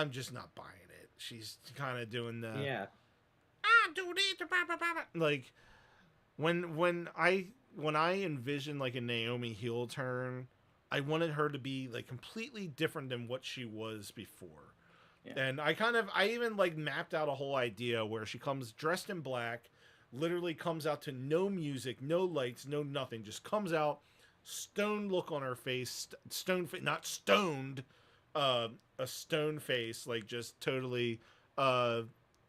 just not buying it. She's kind of doing the do this, like when I envisioned like a Naomi heel turn, I wanted her to be like completely different than what she was before. Yeah. And I even like mapped out a whole idea where she comes dressed in black, literally comes out to no music, no lights, no nothing, just comes out, stone look on her face, not stoned, a stone face, like just totally.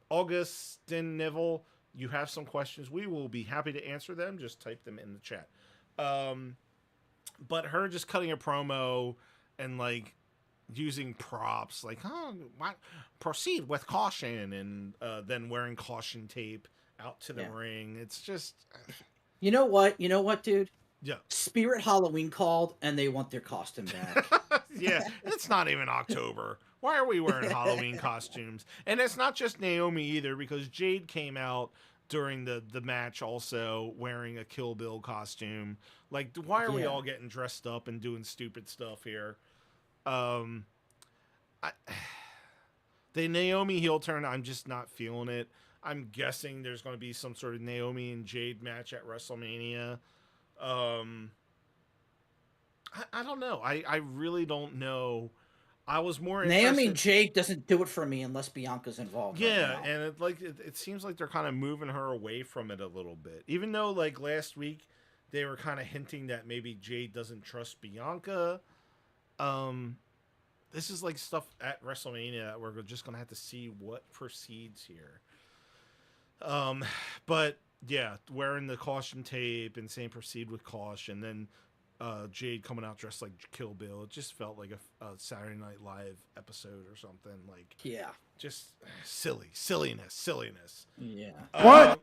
Augustin Neville, you have some questions. We will be happy to answer them. Just type them in the chat. But her just cutting a promo and like using props, like, proceed with caution, and then wearing caution tape out to the ring. It's just, you know what, dude? Yeah. Spirit Halloween called, and they want their costume back. Yeah, it's not even October. Why are we wearing Halloween costumes? And it's not just Naomi either, because Jade came out during the match also wearing a Kill Bill costume. Like, why are we all getting dressed up and doing stupid stuff here? The Naomi heel turn, I'm just not feeling it. I'm guessing there's going to be some sort of Naomi and Jade match at WrestleMania. I don't know. I really don't know. I was more Naomi and Jade doesn't do it for me unless Bianca's involved. Yeah, right now. and it seems like they're kind of moving her away from it a little bit. Even though like last week they were kind of hinting that maybe Jade doesn't trust Bianca. This is like stuff at WrestleMania that we're just gonna have to see what proceeds here. But yeah, wearing the caution tape and saying proceed with caution, then Jade coming out dressed like Kill Bill. It just felt like a Saturday Night Live episode or something. Like, Yeah. just silliness. Yeah. What?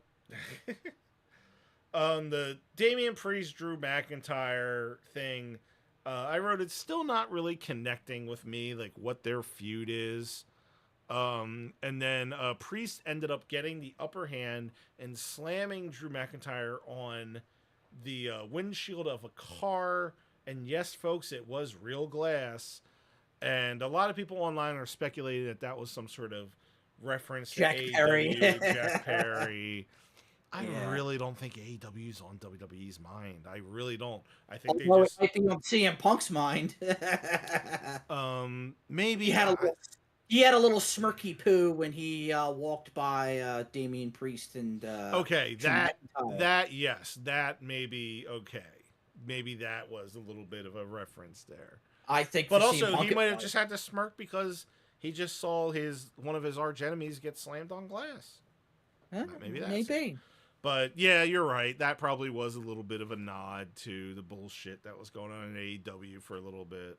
The Damian Priest Drew McIntyre thing, I wrote it's still not really connecting with me, like what their feud is. And then Priest ended up getting the upper hand and slamming Drew McIntyre on the windshield of a car. And yes, folks, it was real glass. And a lot of people online are speculating that that was some sort of reference Jack to Perry. AEW, Jack Perry. I Yeah. really don't think AEW's on WWE's mind. I really don't. I think they Although just it might be on CM Punk's mind. maybe he had a little smirky poo when he walked by Damian Priest and okay, Drew McIntyre. that may be okay. Maybe that was a little bit of a reference there. I think, But for also, CM Punk he it might have was. just had to smirk because he just saw one of his arch enemies get slammed on glass. Huh? Maybe that's Maybe. But yeah, you're right. That probably was a little bit of a nod to the bullshit that was going on in AEW for a little bit.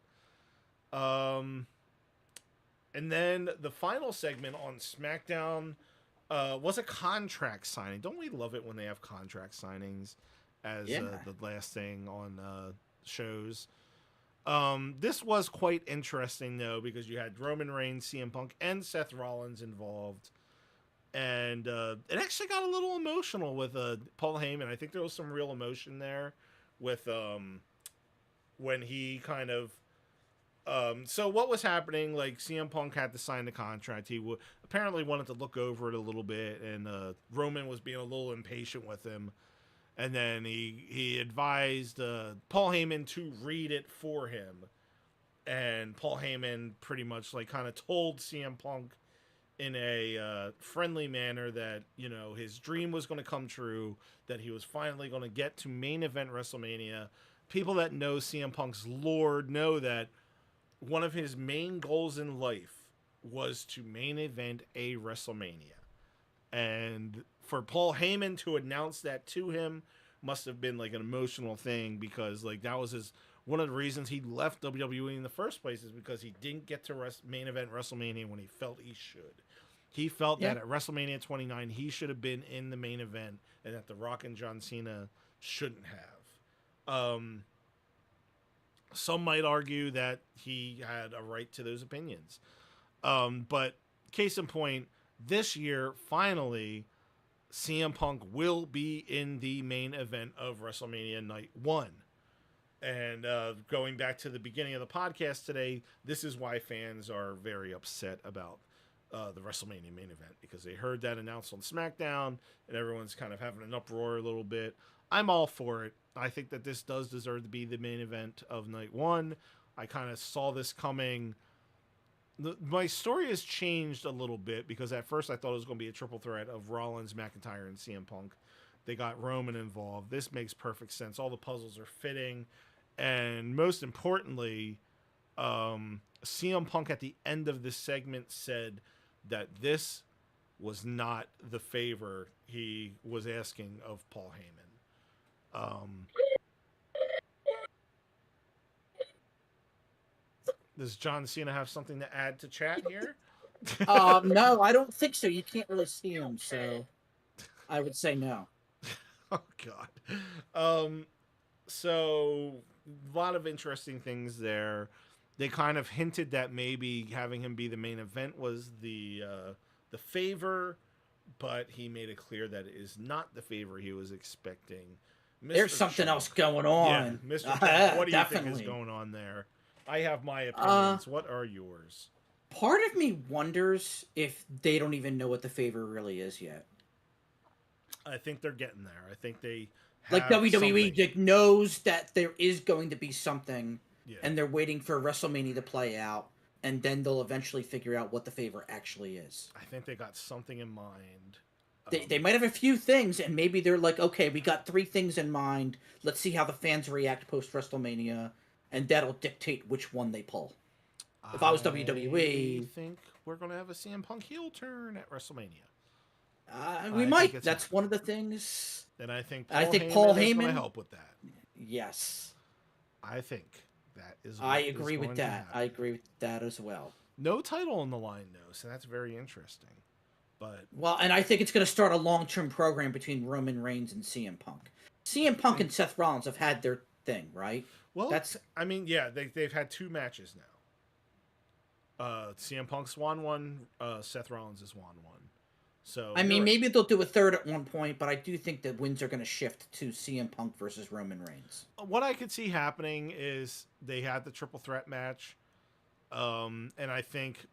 And then the final segment on SmackDown was a contract signing. Don't we love it when they have contract signings as the last thing on shows? This was quite interesting, though, because you had Roman Reigns, CM Punk, and Seth Rollins involved. And it actually got a little emotional with Paul Heyman. I think there was some real emotion there with when he kind of... so what was happening, like, CM Punk had to sign the contract. He apparently wanted to look over it a little bit, and Roman was being a little impatient with him. And then he advised Paul Heyman to read it for him. And Paul Heyman pretty much, like, kind of told CM Punk in a friendly manner that, you know, his dream was going to come true, that he was finally going to get to main event WrestleMania. People that know CM Punk's lore know that one of his main goals in life was to main event a WrestleMania. And for Paul Heyman to announce that to him must have been like an emotional thing, because like that was one of the reasons he left WWE in the first place, is because he didn't get to main event WrestleMania when he felt he should. He felt that at WrestleMania 29 he should have been in the main event, and that The Rock and John Cena shouldn't have. Some might argue that he had a right to those opinions. But case in point, this year, finally, CM Punk will be in the main event of WrestleMania Night 1. And going back to the beginning of the podcast today, this is why fans are very upset about the WrestleMania main event, because they heard that announced on SmackDown, and everyone's kind of having an uproar a little bit. I'm all for it. I think that this does deserve to be the main event of Night 1. I kind of saw this coming. My story has changed a little bit, because at first I thought it was going to be a triple threat of Rollins, McIntyre, and CM Punk. They got Roman involved. This makes perfect sense. All the puzzles are fitting. And most importantly, CM Punk at the end of this segment said that this was not the favor he was asking of Paul Heyman. Does John Cena have something to add to chat here? No, I don't think so. You can't really see him, so I would say no. Oh, God. So a lot of interesting things there. They kind of hinted that maybe having him be the main event was the favor, but he made it clear that it is not the favor he was expecting. There's something else going on. Yeah, Mr. Trump, what do you think Definitely. is going on there? I have my opinions. What are yours? Part of me wonders if they don't even know what the favor really is yet. I think they're getting there. I think they Like have WWE something. like, knows that there is going to be something, Yeah. and they're waiting for WrestleMania to play out, and then they'll eventually figure out what the favor actually is. I think they got something in mind. They might have a few things, and maybe they're like, okay, we got 3 things in mind. Let's see how the fans react post WrestleMania, and that'll dictate which one they pull. If I was WWE, I think we're going to have a CM Punk heel turn at WrestleMania. we I might. think it's That's one of the things. And I think I think Heyman Paul is going to Heyman- help with that. Yes. I think that is. I what is agree with going to that. happen. I agree with that as well. No title on the line, though, so that's very interesting. But Well, and I think it's going to start a long-term program between Roman Reigns and CM Punk. CM Punk and Seth Rollins have had their thing, right? well, That's I mean, yeah, they've had 2 matches now. CM Punk's won one. Seth Rollins has won one. So I mean, maybe they'll do a third at one point, but I do think the wins are going to shift to CM Punk versus Roman Reigns. what I could see happening is they had the triple threat match, and I think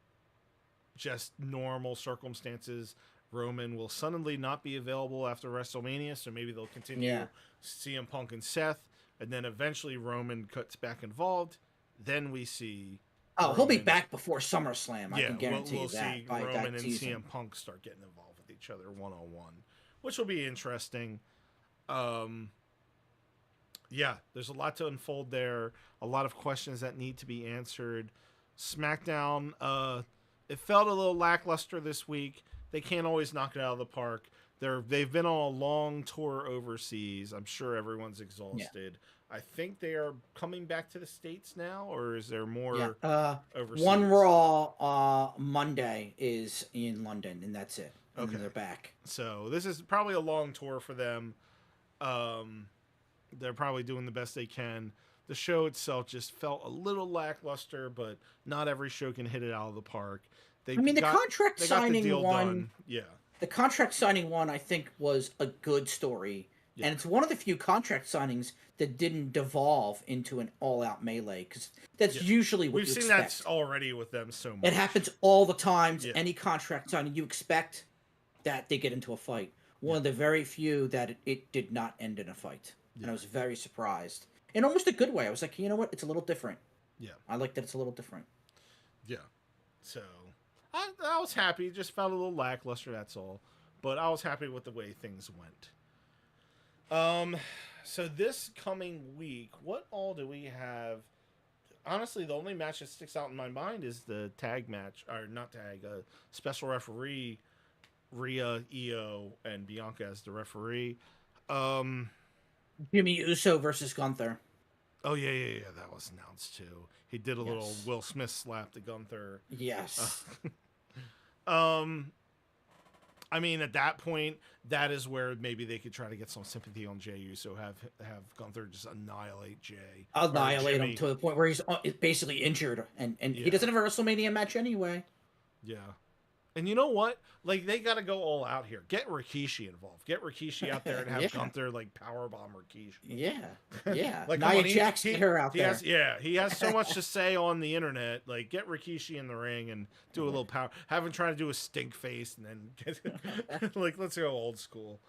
just normal circumstances, Roman will suddenly not be available after WrestleMania, so maybe they'll continue CM Punk and Seth, and then eventually Roman cuts back involved. Then we see. Oh, he'll be back before SummerSlam. I Yeah, can guarantee we'll you that. see By Roman that and season. CM Punk start getting involved with each other 1-on-1, which will be interesting. Yeah, there's a lot to unfold there. A lot of questions that need to be answered. SmackDown, it felt a little lackluster this week. They can't always knock it out of the park. They've been on a long tour overseas. I'm sure everyone's exhausted. I think they are coming back to the States now, or is there more overseas? One Raw Monday is in London, and that's it. And Okay. they're back. So this is probably a long tour for them. They're probably doing the best they can. The show itself just felt a little lackluster, but not every show can hit it out of the park. The contract they got the signing deal one. done. Yeah. The contract signing one, I think, was a good story. Yeah. And it's one of the few contract signings that didn't devolve into an all-out melee, because that's usually what We've you seen expect. that already with them so much. It happens all the time. Yeah. Any contract signing, you expect that they get into a fight. One of the very few that it did not end in a fight. And I was very surprised. In almost a good way. I was like, you know what? It's a little different. Yeah. I like that it's a little different. Yeah. So I was happy. It just felt a little lackluster, that's all. But I was happy with the way things went. So this coming week, what all do we have? Honestly, the only match that sticks out in my mind is the tag match, or not tag, special referee, Rhea, Io, and Bianca as the referee. Jimmy Uso versus Gunther. Oh, yeah, that was announced too. He did a little Will Smith slap to Gunther. Yes. I mean, at that point, that is where maybe they could try to get some sympathy on Jey Uso, have Gunther just annihilate Jey. Annihilate him to the point where he's basically injured, and he doesn't have a WrestleMania match anyway. Yeah. And you know what? Like, they got to go all out here. Get Rikishi involved. Get Rikishi out there and have Gunther, like, powerbomb Rikishi. Yeah. Like, Nia Jax, get her out there. He has so much to say on the internet. Like, get Rikishi in the ring and do a little power. Have him try to do a stink face and then get, like, let's go old school.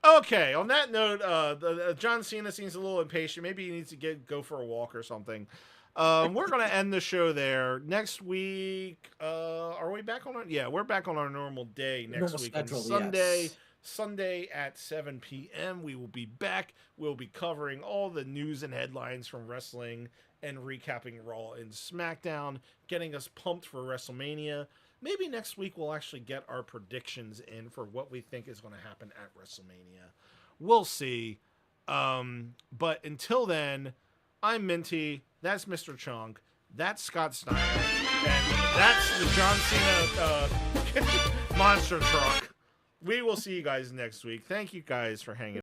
Okay, on that note, John Cena seems a little impatient. Maybe he needs to go for a walk or something. We're going to end the show there. Next week, are we back on our... Yeah, we're back on our normal day next week. Schedule, on Sunday, yes. Sunday at 7 p.m. We will be back. We'll be covering all the news and headlines from wrestling and recapping Raw and SmackDown, getting us pumped for WrestleMania. Maybe next week we'll actually get our predictions in for what we think is going to happen at WrestleMania. We'll see. But until then, I'm Minty. That's Mr. Chunk. That's Scott Steiner. And that's the John Cena monster truck. We will see you guys next week. Thank you guys for hanging